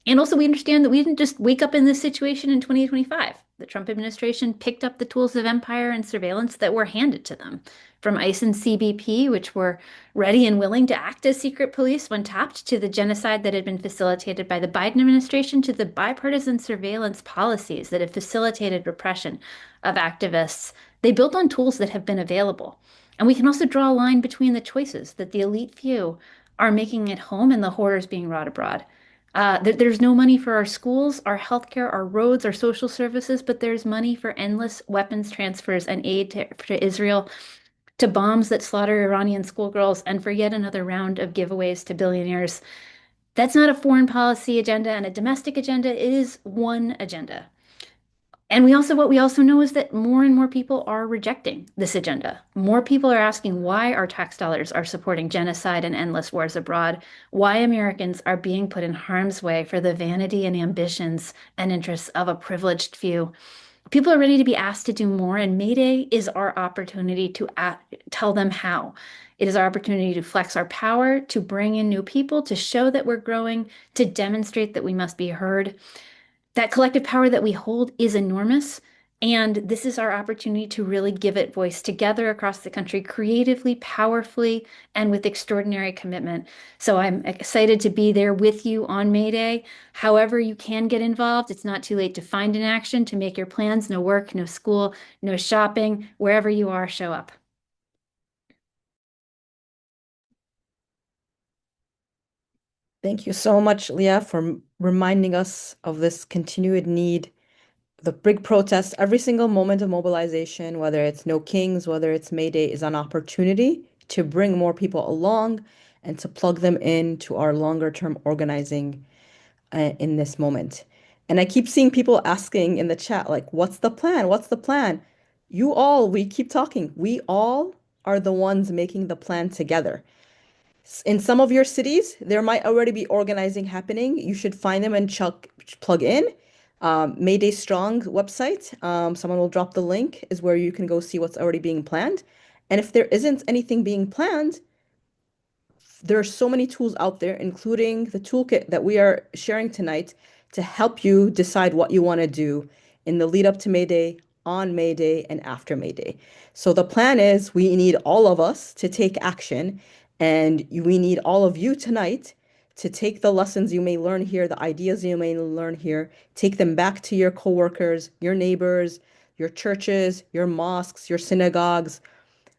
And also, we understand that we didn't just wake up in this situation in 2025. The Trump administration picked up the tools of empire and surveillance that were handed to them, from ICE and CBP, which were ready and willing to act as secret police when tapped, to the genocide that had been facilitated by the Biden administration, to the bipartisan surveillance policies that have facilitated repression of activists. They built on tools that have been available. And we can also draw a line between the choices that the elite few are making at home and the horrors being wrought abroad. There's no money for our schools, our healthcare, our roads, our social services, but there's money for endless weapons transfers and aid to Israel, to bombs that slaughter Iranian schoolgirls, and for yet another round of giveaways to billionaires. That's not a foreign policy agenda and a domestic agenda. It is one agenda. And what we also know is that more and more people are rejecting this agenda. More people are asking why our tax dollars are supporting genocide and endless wars abroad, why Americans are being put in harm's way for the vanity and ambitions and interests of a privileged few. People are ready to be asked to do more, and May Day is our opportunity to tell them how. It is our opportunity to flex our power, to bring in new people, to show that we're growing, to demonstrate that we must be heard. That collective power that we hold is enormous. And this is our opportunity to really give it voice together across the country, creatively, powerfully, and with extraordinary commitment. So I'm excited to be there with you on May Day. However, you can get involved. It's not too late to find an action, to make your plans. No work, no school, no shopping. Wherever you are, show up. Thank you so much, Leah, for reminding us of this continued need. The big protests, every single moment of mobilization, whether it's No Kings, whether it's May Day, is an opportunity to bring more people along and to plug them into our longer term organizing in this moment. And I keep seeing people asking in the chat, like, what's the plan? What's the plan? You all, we keep talking. We all are the ones making the plan together. In some of your cities, there might already be organizing happening. You should find them and plug in. Mayday Strong website, someone will drop the link, is where you can go see what's already being planned. And if there isn't anything being planned, there are so many tools out there, including the toolkit that we are sharing tonight, to help you decide what you want to do in the lead up to May Day, on May Day, and after May Day. So the plan is we need all of us to take action, and we need all of you tonight to take the lessons you may learn here, the ideas you may learn here, take them back to your coworkers, your neighbors, your churches, your mosques, your synagogues,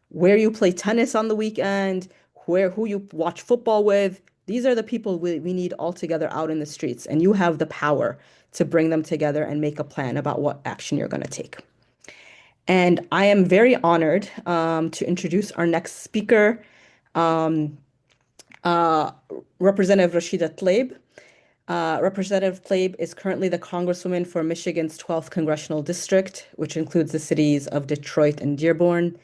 where you play tennis on the weekend, who you watch football with. These are the people we need all together out in the streets, and you have the power to bring them together and make a plan about what action you're going to take. And I am very honored to introduce our next speaker, Representative Rashida Tlaib. Representative Tlaib is currently the Congresswoman for Michigan's 12th Congressional District, which includes the cities of Detroit and Dearborn.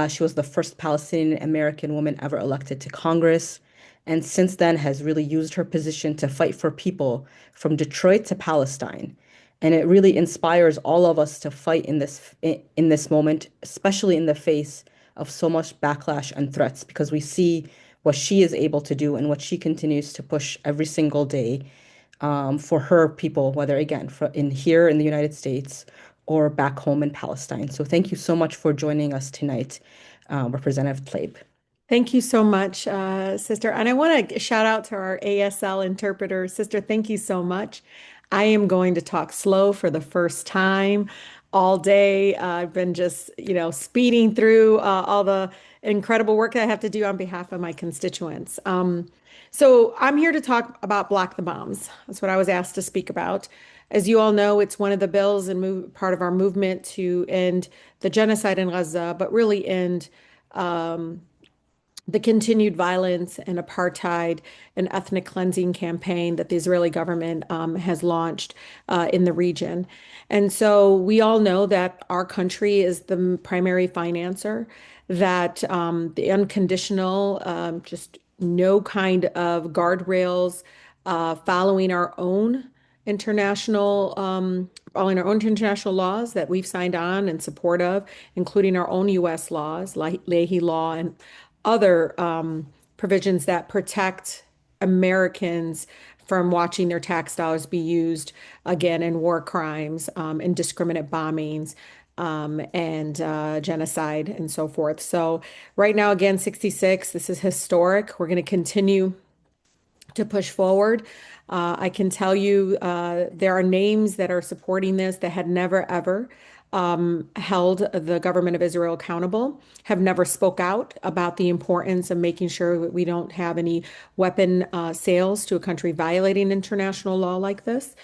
She was the first Palestinian American woman ever elected to Congress, and since then has really used her position to fight for people from Detroit to Palestine. And it really inspires all of us to fight in this moment, especially in the face of so much backlash and threats, because we see what she is able to do and what she continues to push every single day for her people, whether again here in the United States or back home in Palestine. So thank you so much for joining us tonight, Representative Tlaib. Thank you so much, Sister. And I want to shout out to our ASL interpreter. Sister, thank you so much. I am going to talk slow for the first time all day. I've been just, speeding through all the incredible work that I have to do on behalf of my constituents. So I'm here to talk about Block the Bombs. That's what I was asked to speak about. As you all know, it's one of the bills and part of our movement to end the genocide in Gaza, but really end the continued violence and apartheid and ethnic cleansing campaign that the Israeli government has launched in the region. And so we all know that our country is the primary financer, that the unconditional, just no kind of guardrails, following our own international laws that we've signed on in support of, including our own U.S. laws, like Leahy law and other provisions that protect Americans from watching their tax dollars be used again in war crimes, indiscriminate bombings, and genocide and so forth. So right now, again, 66, this is historic. We're going to continue to push forward. I can tell you there are names that are supporting this that had never, ever held the government of Israel accountable, have never spoke out about the importance of making sure that we don't have any weapon sales to a country violating international law like this.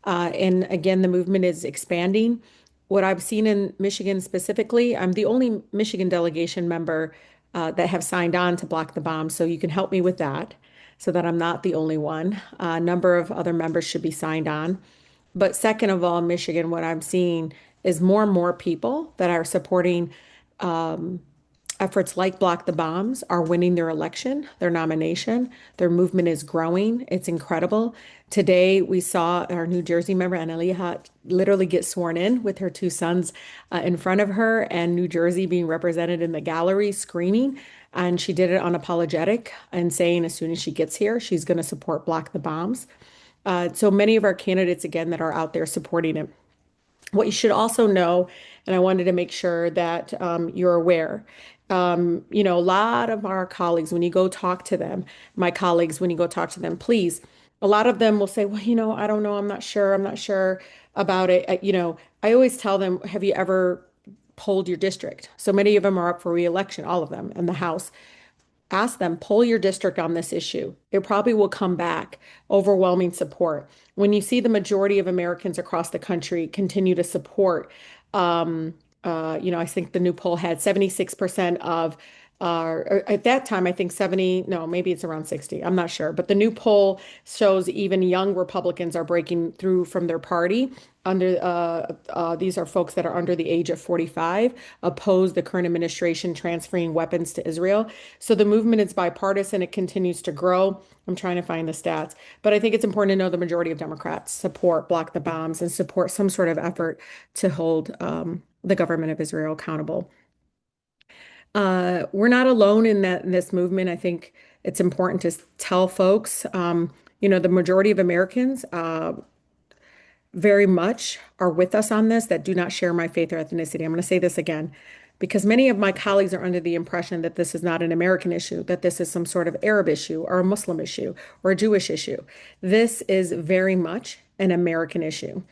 And again, the movement is expanding. What I've seen in Michigan specifically, I'm the only Michigan delegation member that have signed on to block the bomb. So you can help me with that so that I'm not the only one. A number of other members should be signed on. But second of all, in Michigan, what I'm seeing is more and more people that are supporting um, efforts like Block the Bombs are winning their election, their nomination. Their movement is growing. It's incredible. Today, we saw our New Jersey member, Annalija, literally get sworn in with her two sons in front of her, and New Jersey being represented in the gallery screaming. And she did it unapologetic and saying as soon as she gets here, she's going to support Block the Bombs. So many of our candidates, again, that are out there supporting it. What you should also know, and I wanted to make sure that you're aware, a lot of our colleagues, when you go talk to them, my colleagues, when you go talk to them, please, a lot of them will say, well, I don't know, I'm not sure about it. I always tell them, have you ever polled your district? So many of them are up for reelection, all of them in the House. Ask them, poll your district on this issue. It probably will come back overwhelming support. When you see the majority of Americans across the country continue to support, I think the new poll had 76% of, or at that time, I think 70, no, maybe it's around 60. I'm not sure. But the new poll shows even young Republicans are breaking through from their party. These are folks that are under the age of 45, oppose the current administration transferring weapons to Israel. So the movement is bipartisan. It continues to grow. I'm trying to find the stats, but I think it's important to know the majority of Democrats support Block the Bombs and support some sort of effort to hold the government of Israel accountable. We're not alone in this movement. I think it's important to tell folks, the majority of Americans very much are with us on this that do not share my faith or ethnicity. I'm going to say this again because many of my colleagues are under the impression that this is not an American issue, that this is some sort of Arab issue or a Muslim issue or a Jewish issue. This is very much an American issue.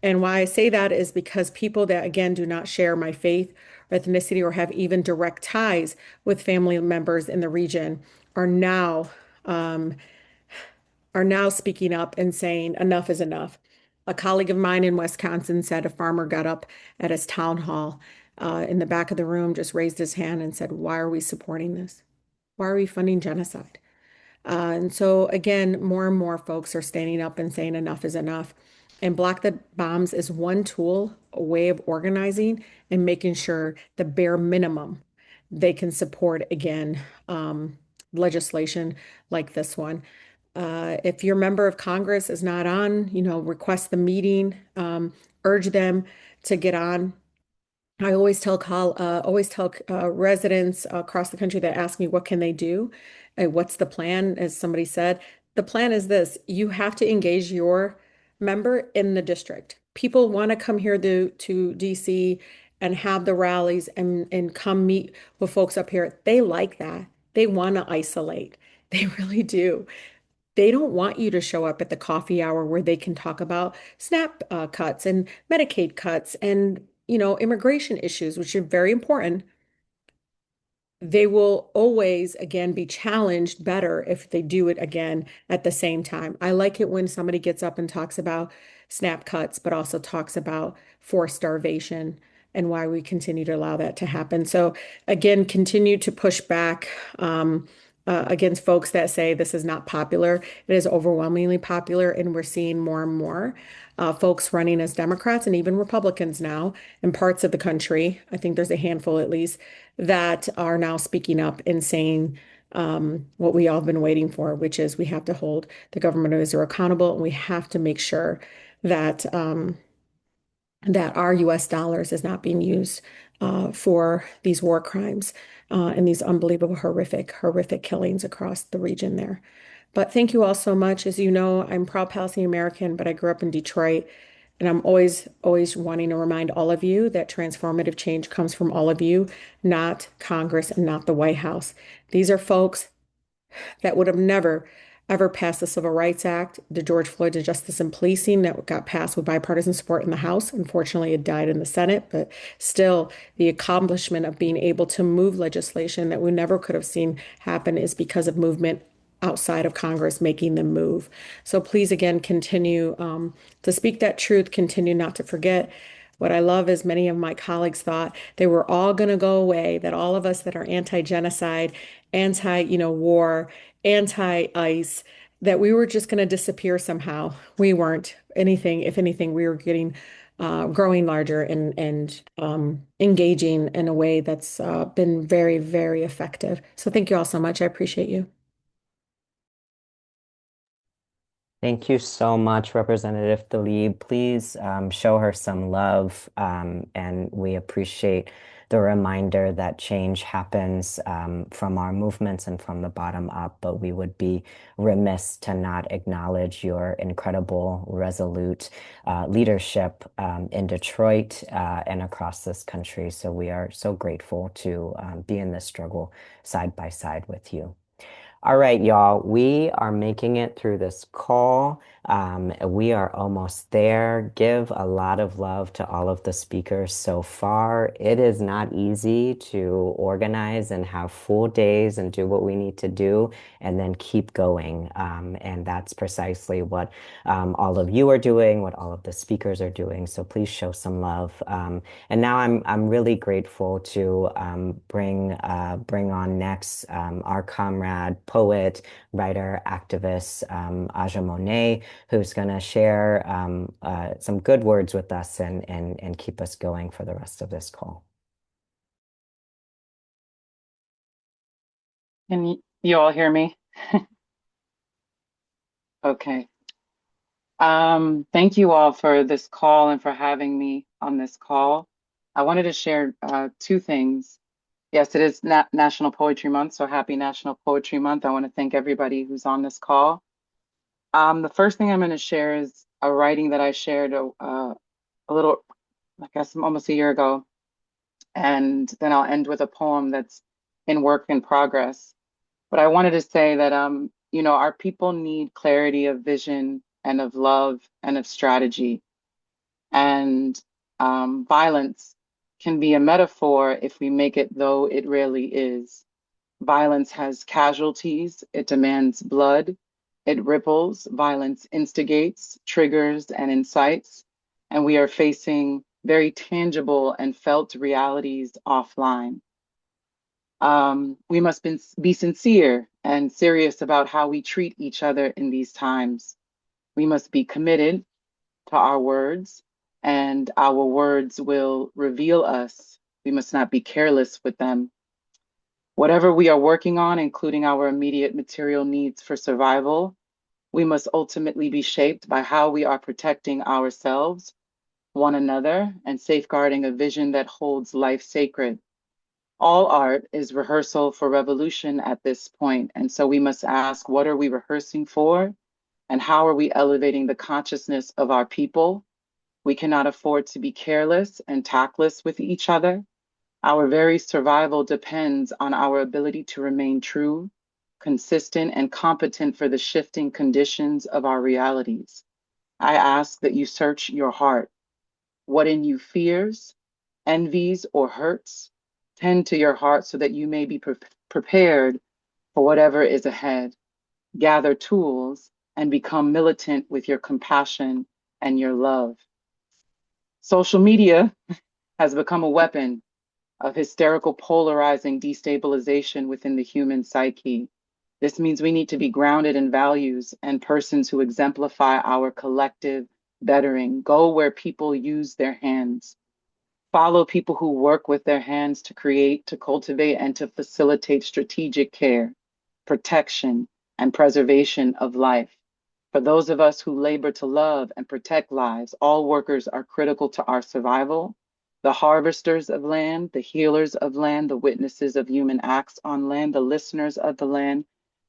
And why I say that is because people that, again, do not share my faith or ethnicity or have even direct ties with family members in the region are now um, are now speaking up and saying enough is enough. A colleague of mine in Wisconsin said a farmer got up at his town hall in the back of the room, just raised his hand and said, why are we supporting this? Why are we funding genocide? And so, again, more and more folks are standing up and saying enough is enough. And Block the Bombs is one tool, a way of organizing and making sure the bare minimum they can support, again, legislation like this one. If your member of Congress is not on, request the meeting, urge them to get on. I always tell residents across the country that ask me what can they do, what's the plan? As somebody said, the plan is this: you have to engage your member in the district. People want to come here to DC and have the rallies and come meet with folks up here. They like that. They want to isolate. They really do. They don't want you to show up at the coffee hour where they can talk about SNAP cuts and Medicaid cuts and, immigration issues, which are very important. They will always, again, be challenged better if they do it again at the same time. I like it when somebody gets up and talks about SNAP cuts, but also talks about forced starvation and why we continue to allow that to happen. So, again, continue to push back against folks that say this is not popular. It is overwhelmingly popular, and we're seeing more and more folks running as Democrats and even Republicans now in parts of the country. I think there's a handful at least that are now speaking up and saying what we all have been waiting for, which is we have to hold the government of Israel accountable, and we have to make sure that that our U.S. dollars is not being used for these war crimes and these unbelievable, horrific killings across the region there. But thank you all so much. As you know, I'm proud Palestinian American, but I grew up in Detroit. And I'm always wanting to remind all of you that transformative change comes from all of you, not Congress and not the White House. These are folks that would have never, ever passed the Civil Rights Act, the George Floyd to Justice and Policing that got passed with bipartisan support in the House. Unfortunately, it died in the Senate, but still, the accomplishment of being able to move legislation that we never could have seen happen is because of movement outside of Congress making them move. So please, again, continue to speak that truth, continue not to forget. What I love is many of my colleagues thought they were all going to go away, that all of us that are anti-genocide, anti, war, anti-ICE, that we were just going to disappear somehow. We weren't. If anything, we were getting growing larger and engaging in a way that's been very, very effective. So thank you all so much. I appreciate you. Thank you so much, Representative Tlaib. Please show her some love, and we appreciate the reminder that change happens from our movements and from the bottom up, but we would be remiss to not acknowledge your incredible, resolute leadership in Detroit and across this country. So we are so grateful to be in this struggle side by side with you. All right, y'all, we are making it through this call. We are almost there. Give a lot of love to all of the speakers so far. It is not easy to organize and have full days and do what we need to do and then keep going. And that's precisely what all of you are doing, what all of the speakers are doing. So please show some love. And now I'm really grateful to bring on next our comrade, poet, writer, activist, Aja Monet, who's going to share some good words with us and keep us going for the rest of this call. Can you all hear me? Okay. Thank you all for this call and for having me on this call. I wanted to share two things. Yes, it is National Poetry Month, so happy National Poetry Month. I want to thank everybody who's on this call. The first thing I'm going to share is a writing that I shared a little, I guess almost a year ago. And then I'll end with a poem that's in work in progress. But I wanted to say that, our people need clarity of vision and of love and of strategy. And violence can be a metaphor if we make it though it really is. Violence has casualties, it demands blood, it ripples, violence instigates, triggers, and incites. And we are facing very tangible and felt realities offline. We must be sincere and serious about how we treat each other in these times. We must be committed to our words, and our words will reveal us. We must not be careless with them. Whatever we are working on, including our immediate material needs for survival, we must ultimately be shaped by how we are protecting ourselves, one another, and safeguarding a vision that holds life sacred. All art is rehearsal for revolution at this point, and so we must ask, what are we rehearsing for? And how are we elevating the consciousness of our people? We cannot afford to be careless and tactless with each other. Our very survival depends on our ability to remain true, consistent, and competent for the shifting conditions of our realities. I ask that you search your heart. What in you fears, envies, or hurts? Tend to your heart so that you may be prepared for whatever is ahead. Gather tools and become militant with your compassion and your love. Social media has become a weapon of hysterical, polarizing destabilization within the human psyche. This means we need to be grounded in values and persons who exemplify our collective bettering. Go where people use their hands. Follow people who work with their hands to create, to cultivate, and to facilitate strategic care, protection, and preservation of life. For those of us who labor to love and protect lives, all workers are critical to our survival. The harvesters of land, the healers of land, the witnesses of human acts on land, the listeners of the land,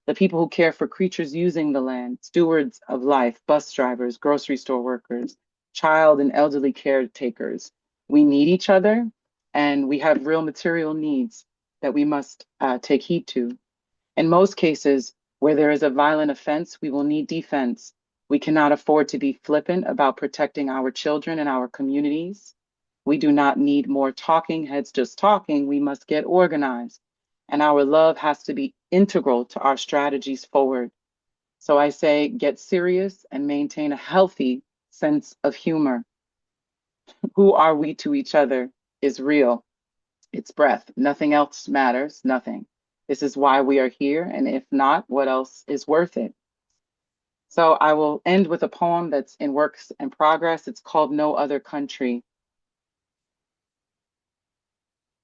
the people who care for creatures using the land, stewards of life, bus drivers, grocery store workers, child and elderly caretakers. We need each other, and we have real material needs that we must take heed to. In most cases, where there is a violent offense, we will need defense. We cannot afford to be flippant about protecting our children and our communities. We do not need more talking heads just talking. We must get organized. And our love has to be integral to our strategies forward. So I say, get serious and maintain a healthy sense of humor. Who are we to each other is real. It's breath. Nothing else matters, nothing. This is why we are here, and if not, what else is worth it? So I will end with a poem that's in works in progress. It's called No Other Country.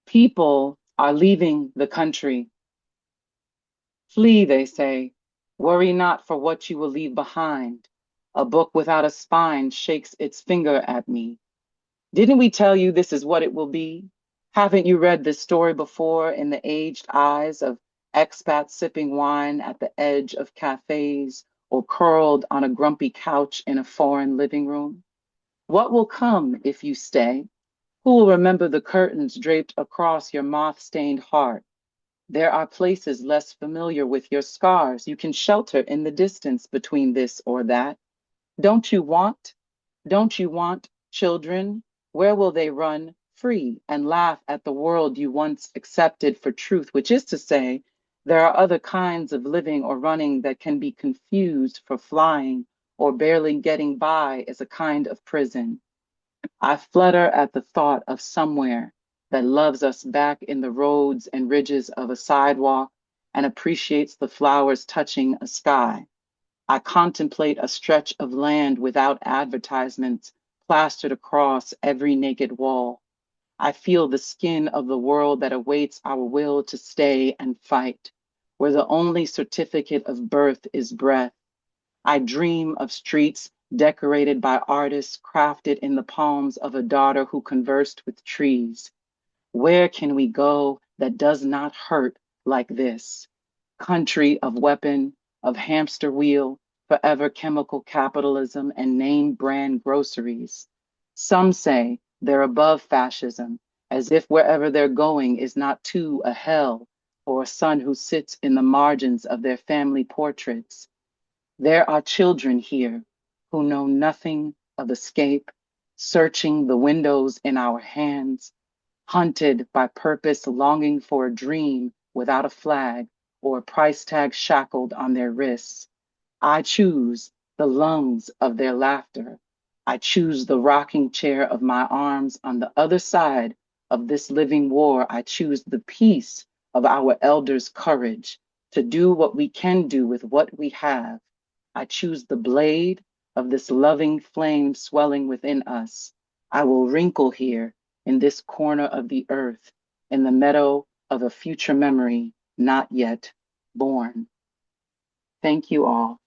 People are leaving the country. Flee, they say. Worry not for what you will leave behind. A book without a spine shakes its finger at me. Didn't we tell you this is what it will be? Haven't you read this story before in the aged eyes of expats sipping wine at the edge of cafes or curled on a grumpy couch in a foreign living room? What will come if you stay? Who will remember the curtains draped across your moth-stained heart? There are places less familiar with your scars you can shelter in the distance between this or that. Don't you want? Don't you want children? Where will they run free and laugh at the world you once accepted for truth, which is to say, there are other kinds of living or running that can be confused for flying or barely getting by as a kind of prison. I flutter at the thought of somewhere that loves us back in the roads and ridges of a sidewalk and appreciates the flowers touching a sky. I contemplate a stretch of land without advertisements plastered across every naked wall. I feel the skin of the world that awaits our will to stay and fight, where the only certificate of birth is breath. I dream of streets decorated by artists crafted in the palms of a daughter who conversed with trees. Where can we go that does not hurt like this? Country of weapon, of hamster wheel, forever chemical capitalism, and name brand groceries. Some say they're above fascism, as if wherever they're going is not too a hell for a son who sits in the margins of their family portraits. There are children here who know nothing of escape, searching the windows in our hands, hunted by purpose, longing for a dream without a flag or a price tag shackled on their wrists. I choose the lungs of their laughter. I choose the rocking chair of my arms on the other side of this living war. I choose the peace of our elders' courage to do what we can do with what we have. I choose the blade of this loving flame swelling within us. I will wrinkle here in this corner of the earth, in the meadow of a future memory not yet born. Thank you all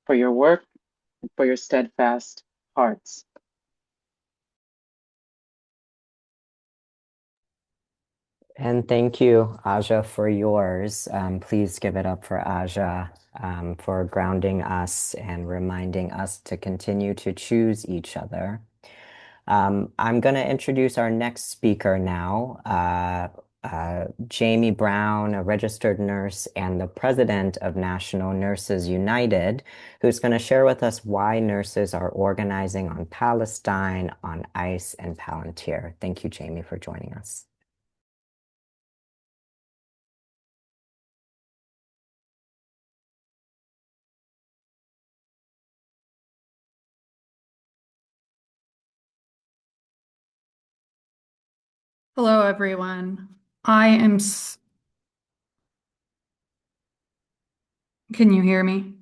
for your work and for your steadfast hearts. And thank you, Aja, for yours. Please give it up for Aja for grounding us and reminding us to continue to choose each other. I'm going to introduce our next speaker now, Jamie Brown, a registered nurse and the president of National Nurses United, who's going to share with us why nurses are organizing on Palestine, on ICE, and Palantir. Thank you, Jamie, for joining us. Hello, everyone. Can you hear me?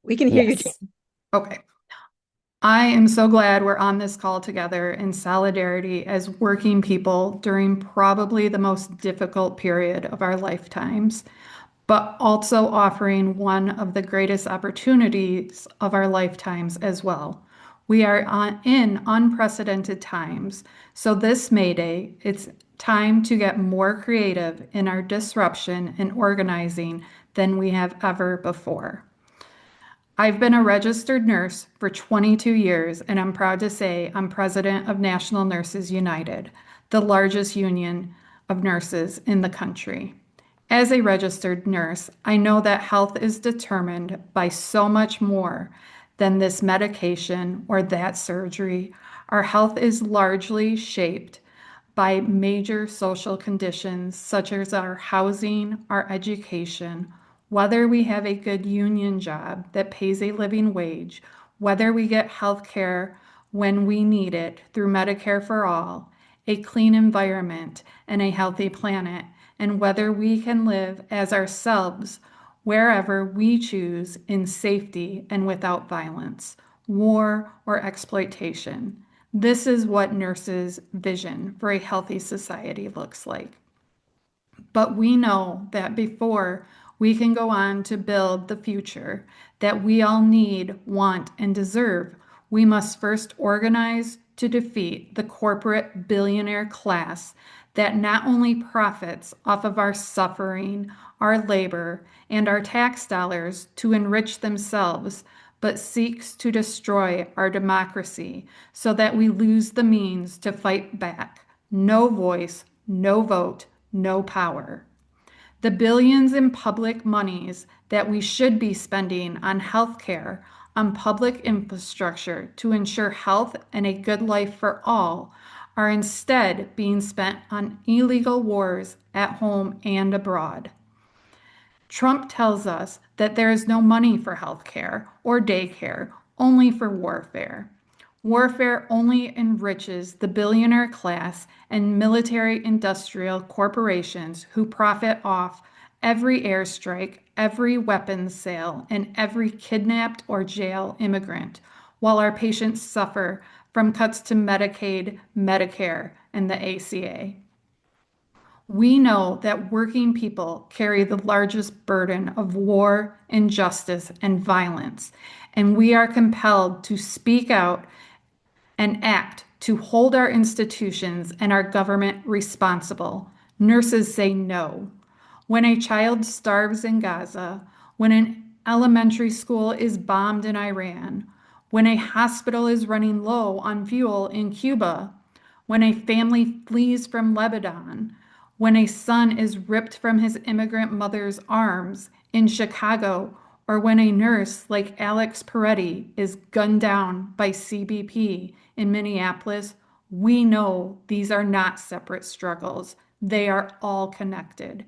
We can hear you, Yes. Jane. Okay. I am so glad we're on this call together in solidarity as working people during probably the most difficult period of our lifetimes, but also offering one of the greatest opportunities of our lifetimes as well. We are in unprecedented times, so this May Day, it's time to get more creative in our disruption and organizing than we have ever before. I've been a registered nurse for 22 years, and I'm proud to say I'm president of National Nurses United, the largest union of nurses in the country. As a registered nurse, I know that health is determined by so much more than this medication or that surgery. Our health is largely shaped by major social conditions such as our housing, our education, whether we have a good union job that pays a living wage, whether we get health care when we need it through Medicare for all, a clean environment, and a healthy planet, and whether we can live as ourselves wherever we choose in safety and without violence, war, or exploitation. This is what nurses' vision for a healthy society looks like. But we know that before we can go on to build the future that we all need, want, and deserve, we must first organize to defeat the corporate billionaire class that not only profits off of our suffering, our labor, and our tax dollars to enrich themselves, but seeks to destroy our democracy so that we lose the means to fight back. No voice, no vote, no power. The billions in public monies that we should be spending on healthcare, on public infrastructure to ensure health and a good life for all, are instead being spent on illegal wars at home and abroad. Trump tells us that there is no money for healthcare or daycare, only for warfare. Warfare only enriches the billionaire class and military industrial corporations who profit off every airstrike, every weapons sale, and every kidnapped or jail immigrant, while our patients suffer from cuts to Medicaid, Medicare, and the ACA. We know that working people carry the largest burden of war, injustice, and violence, and we are compelled to speak out and act to hold our institutions and our government responsible. Nurses say no. When a child starves in Gaza, when an elementary school is bombed in Iran, when a hospital is running low on fuel in Cuba, when a family flees from Lebanon, when a son is ripped from his immigrant mother's arms in Chicago, or when a nurse like Alex Peretti is gunned down by CBP in Minneapolis, we know these are not separate struggles. They are all connected.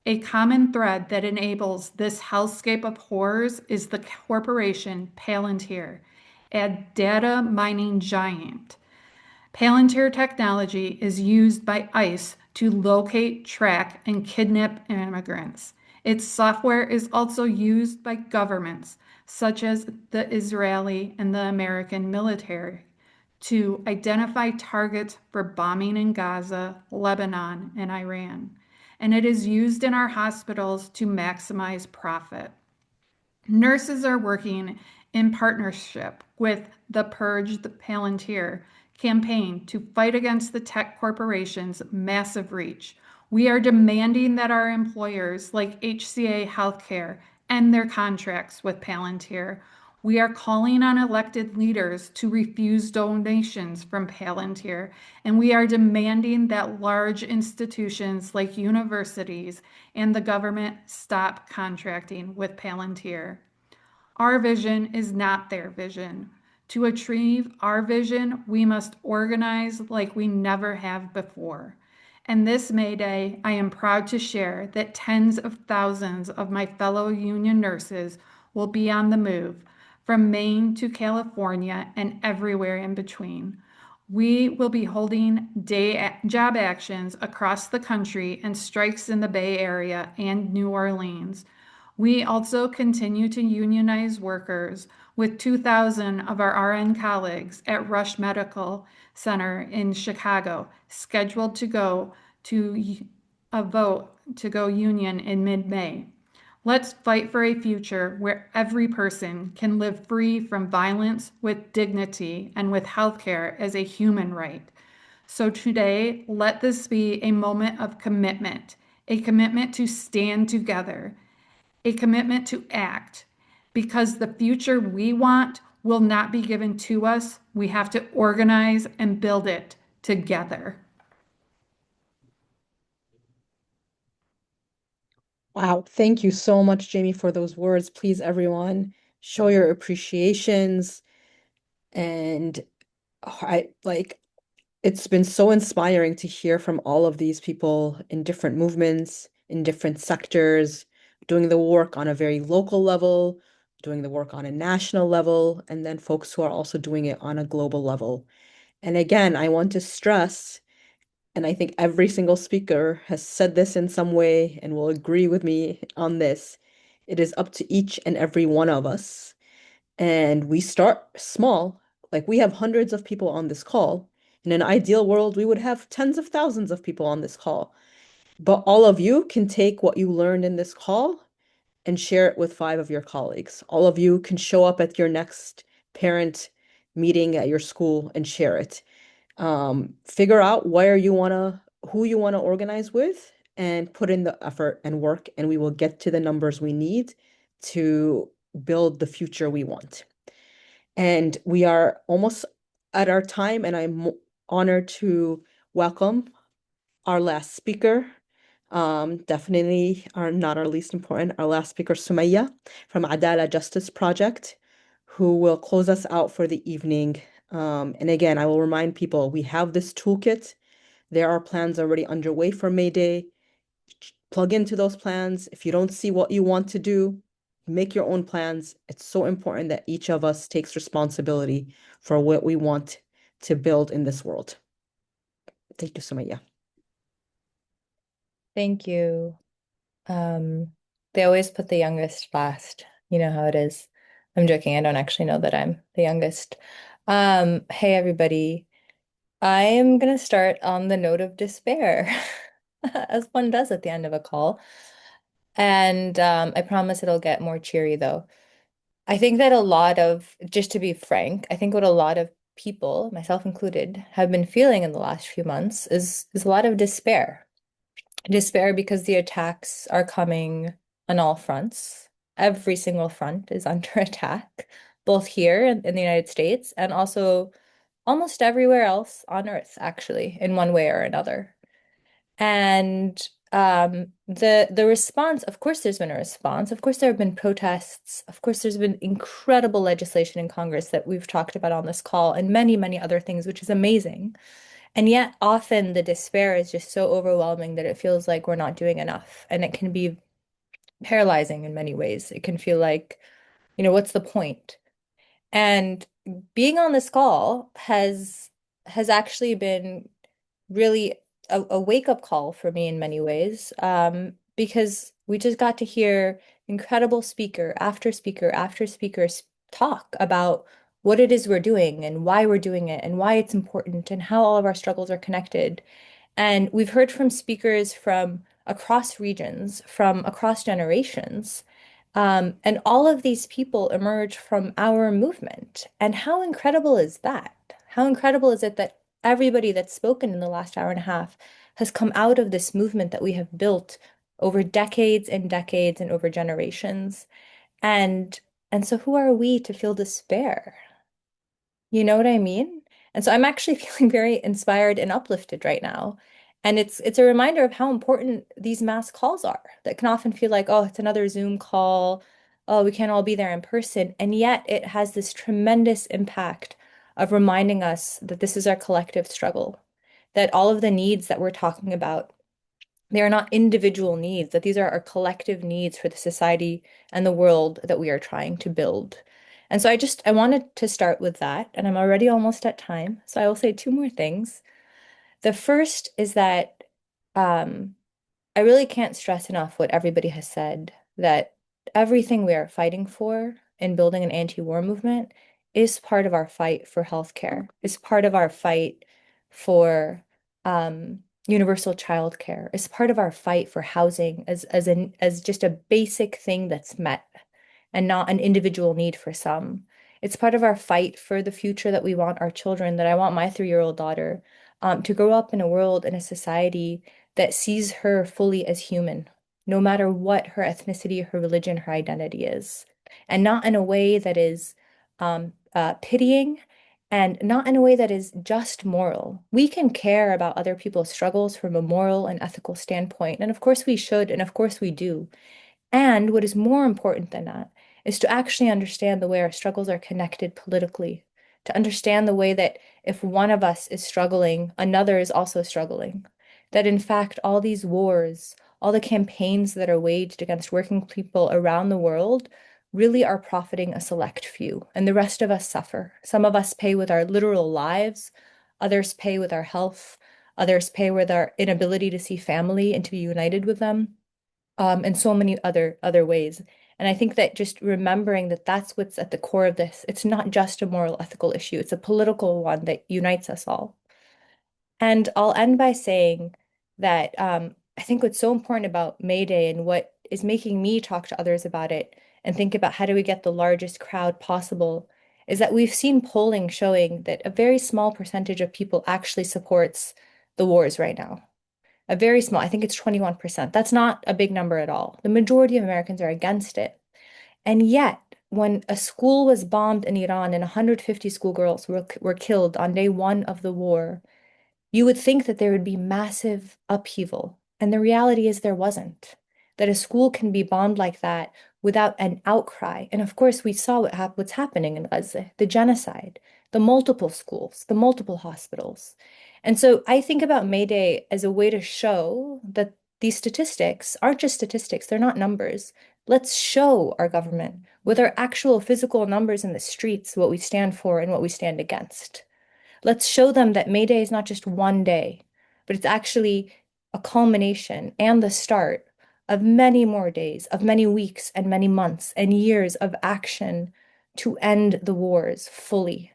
A common thread that enables this hellscape of horrors is the corporation Palantir, a data mining giant. Palantir technology is used by ICE to locate, track, and kidnap immigrants. Its software is also used by governments, such as the Israeli and the American military, to identify targets for bombing in Gaza, Lebanon, and Iran. And it is used in our hospitals to maximize profit. Nurses are working in partnership with the Purge the Palantir campaign to fight against the tech corporations' massive reach. We are demanding that our employers like HCA Healthcare end their contracts with Palantir. We are calling on elected leaders to refuse donations from Palantir, and we are demanding that large institutions like universities and the government stop contracting with Palantir. Our vision is not their vision. To achieve our vision, we must organize like we never have before. And this May Day, I am proud to share that tens of thousands of my fellow union nurses will be on the move from Maine to California and everywhere in between. We will be holding job actions across the country and strikes in the Bay Area and New Orleans. We also continue to unionize workers with 2,000 of our RN colleagues at Rush Medical Center in Chicago, scheduled to go to a vote to go union in mid-May. Let's fight for a future where every person can live free from violence with dignity and with healthcare as a human right. So today, let this be a moment of commitment, a commitment to stand together, a commitment to act, because the future we want will not be given to us. We have to organize and build it together. Wow, thank you so much, Jamie, for those words. Please, everyone, show your appreciations. And I like it's been so inspiring to hear from all of these people in different movements, in different sectors, doing the work on a very local level, doing the work on a national level, and then folks who are also doing it on a global level. And again, I want to stress, and I think every single speaker has said this in some way and will agree with me on this. It is up to each and every one of us. And we start small. Like we have hundreds of people on this call. In an ideal world, we would have tens of thousands of people on this call. But all of you can take what you learned in this call and share it with five of your colleagues. All of you can show up at your next parent meeting at your school and share it. Figure out who you wanna organize with, and put in the effort and work, and we will get to the numbers we need to build the future we want. And we are almost at our time, and I'm honored to welcome our last speaker. Definitely are not our least important. Our last speaker, Sumaya from Adala Justice Project, who will close us out for the evening. And again, I will remind people we have this toolkit. There are plans already underway for May Day. Plug into those plans. If you don't see what you want to do, make your own plans. It's so important that each of us takes responsibility for what we want to build in this world. Thank you, Sumaya. Thank you. They always put the youngest last. You know how it is. I'm joking. I don't actually know that I'm the youngest. Hey everybody. I am gonna start on the note of despair, as one does at the end of a call. And I promise it'll get more cheery though. I think that just to be frank, I think what a lot of people, myself included, have been feeling in the last few months is a lot of despair. Despair because the attacks are coming on all fronts. Every single front is under attack, both here in the United States and also almost everywhere else on Earth, actually, in one way or another. And the response, of course, there's been a response. Of course, there have been protests. Of course, there's been incredible legislation in Congress that we've talked about on this call and many, many other things, which is amazing. And yet, often the despair is just so overwhelming that it feels like we're not doing enough. And it can be paralyzing in many ways. It can feel like, what's the point? And being on this call has actually been really a wake-up call for me in many ways, because we just got to hear incredible speaker after speaker after speaker talk about what it is we're doing and why we're doing it and why it's important and how all of our struggles are connected. And we've heard from speakers from across regions, from across generations. And all of these people emerge from our movement. And how incredible is that? How incredible is it that everybody that's spoken in the last hour and a half has come out of this movement that we have built over decades and decades and over generations? And and so who are we to feel despair? You know what I mean? And so I'm actually feeling very inspired and uplifted right now. And it's a reminder of how important these mass calls are that can often feel like, oh, it's another Zoom call. Oh, we can't all be there in person. And yet it has this tremendous impact of reminding us that this is our collective struggle, that all of the needs that we're talking about, they are not individual needs, that these are our collective needs for the society and the world that we are trying to build. And so I wanted to start with that, and I'm already almost at time. So I will say two more things. The first is that I really can't stress enough what everybody has said, that everything we are fighting for in building an anti-war movement is part of our fight for healthcare, is part of our fight for universal childcare, is part of our fight for housing as just a basic thing that's met and not an individual need for some. It's part of our fight for the future that we want our children, that I want my 3-year-old daughter to grow up in a world, in a society that sees her fully as human, no matter what her ethnicity, her religion, her identity is, and not in a way that is pitying and not in a way that is just moral. We can care about other people's struggles from a moral and ethical standpoint, and of course we should, and of course we do. And what is more important than that is to actually understand the way our struggles are connected politically, to understand the way that if one of us is struggling, another is also struggling. That in fact, all these wars, all the campaigns that are waged against working people around the world really are profiting a select few, and the rest of us suffer. Some of us pay with our literal lives, others pay with our health, others pay with our inability to see family and to be united with them. and so many other ways. And I think that just remembering that that's what's at the core of this, it's not just a moral ethical issue, it's a political one that unites us all. And I'll end by saying that I think what's so important about May Day and what is making me talk to others about it and think about how do we get the largest crowd possible is that we've seen polling showing that a very small percentage of people actually supports the wars right now. A very small, I think it's 21%. That's not a big number at all. The majority of Americans are against it. And yet, when a school was bombed in Iran and 150 schoolgirls were killed on day one of the war, you would think that there would be massive upheaval. And the reality is there wasn't. That a school can be bombed like that without an outcry. And of course, we saw what's happening in Gaza, the genocide, the multiple schools, the multiple hospitals. And so I think about May Day as a way to show that these statistics aren't just statistics, they're not numbers. Let's show our government with our actual physical numbers in the streets what we stand for and what we stand against. Let's show them that May Day is not just one day, but it's actually a culmination and the start of many more days, of many weeks and many months and years of action to end the wars fully.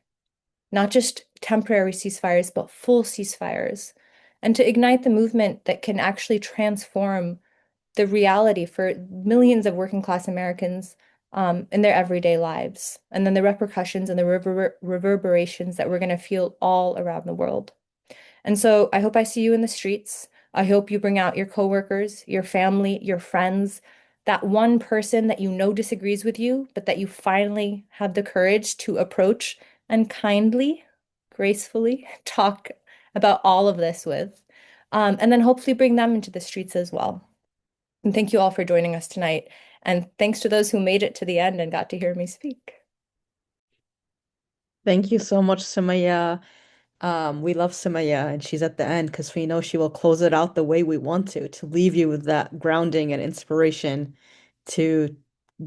Not just temporary ceasefires, but full ceasefires. And to ignite the movement that can actually transform the reality for millions of working class Americans in their everyday lives, and then the repercussions and the reverberations that we're going to feel all around the world. And so I hope I see you in the streets. I hope you bring out your coworkers, your family, your friends, that one person that you know disagrees with you, but that you finally have the courage to approach and kindly, gracefully talk about all of this with. And then hopefully bring them into the streets as well. And thank you all for joining us tonight. And thanks to those who made it to the end and got to hear me speak. Thank you so much, Sumaya. We love Sumaya, and she's at the end because we know she will close it out the way we want to leave you with that grounding and inspiration to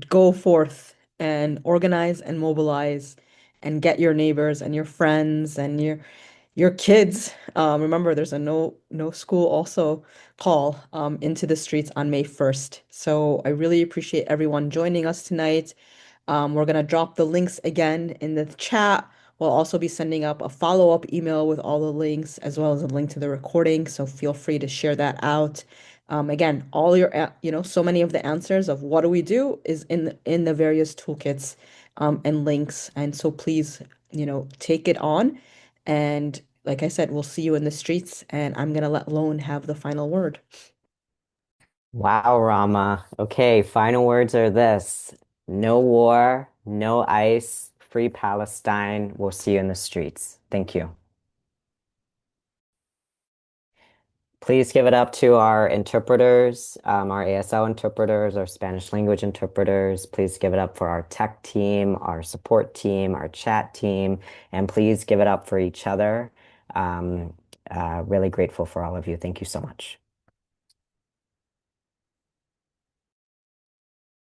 go forth and organize and mobilize and get your neighbors and your friends and your kids. Remember, there's a no school also call into the streets on May 1st. So I really appreciate everyone joining us tonight. We're going to drop the links again in the chat. We'll also be sending up a follow-up email with all the links as well as a link to the recording. So feel free to share that out. Again, all so many of the answers of what do we do is in the various toolkits and links. And so please, take it on. And like I said, we'll see you in the streets. And I'm gonna let Lone have the final word. Wow, Rama. Okay, final words are this. No war, no ICE, free Palestine. We'll see you in the streets. Thank you. Please give it up to our interpreters, our ASL interpreters, our Spanish language interpreters. Please give it up for our tech team, our support team, our chat team, and please give it up for each other. Really grateful for all of you. Thank you so much.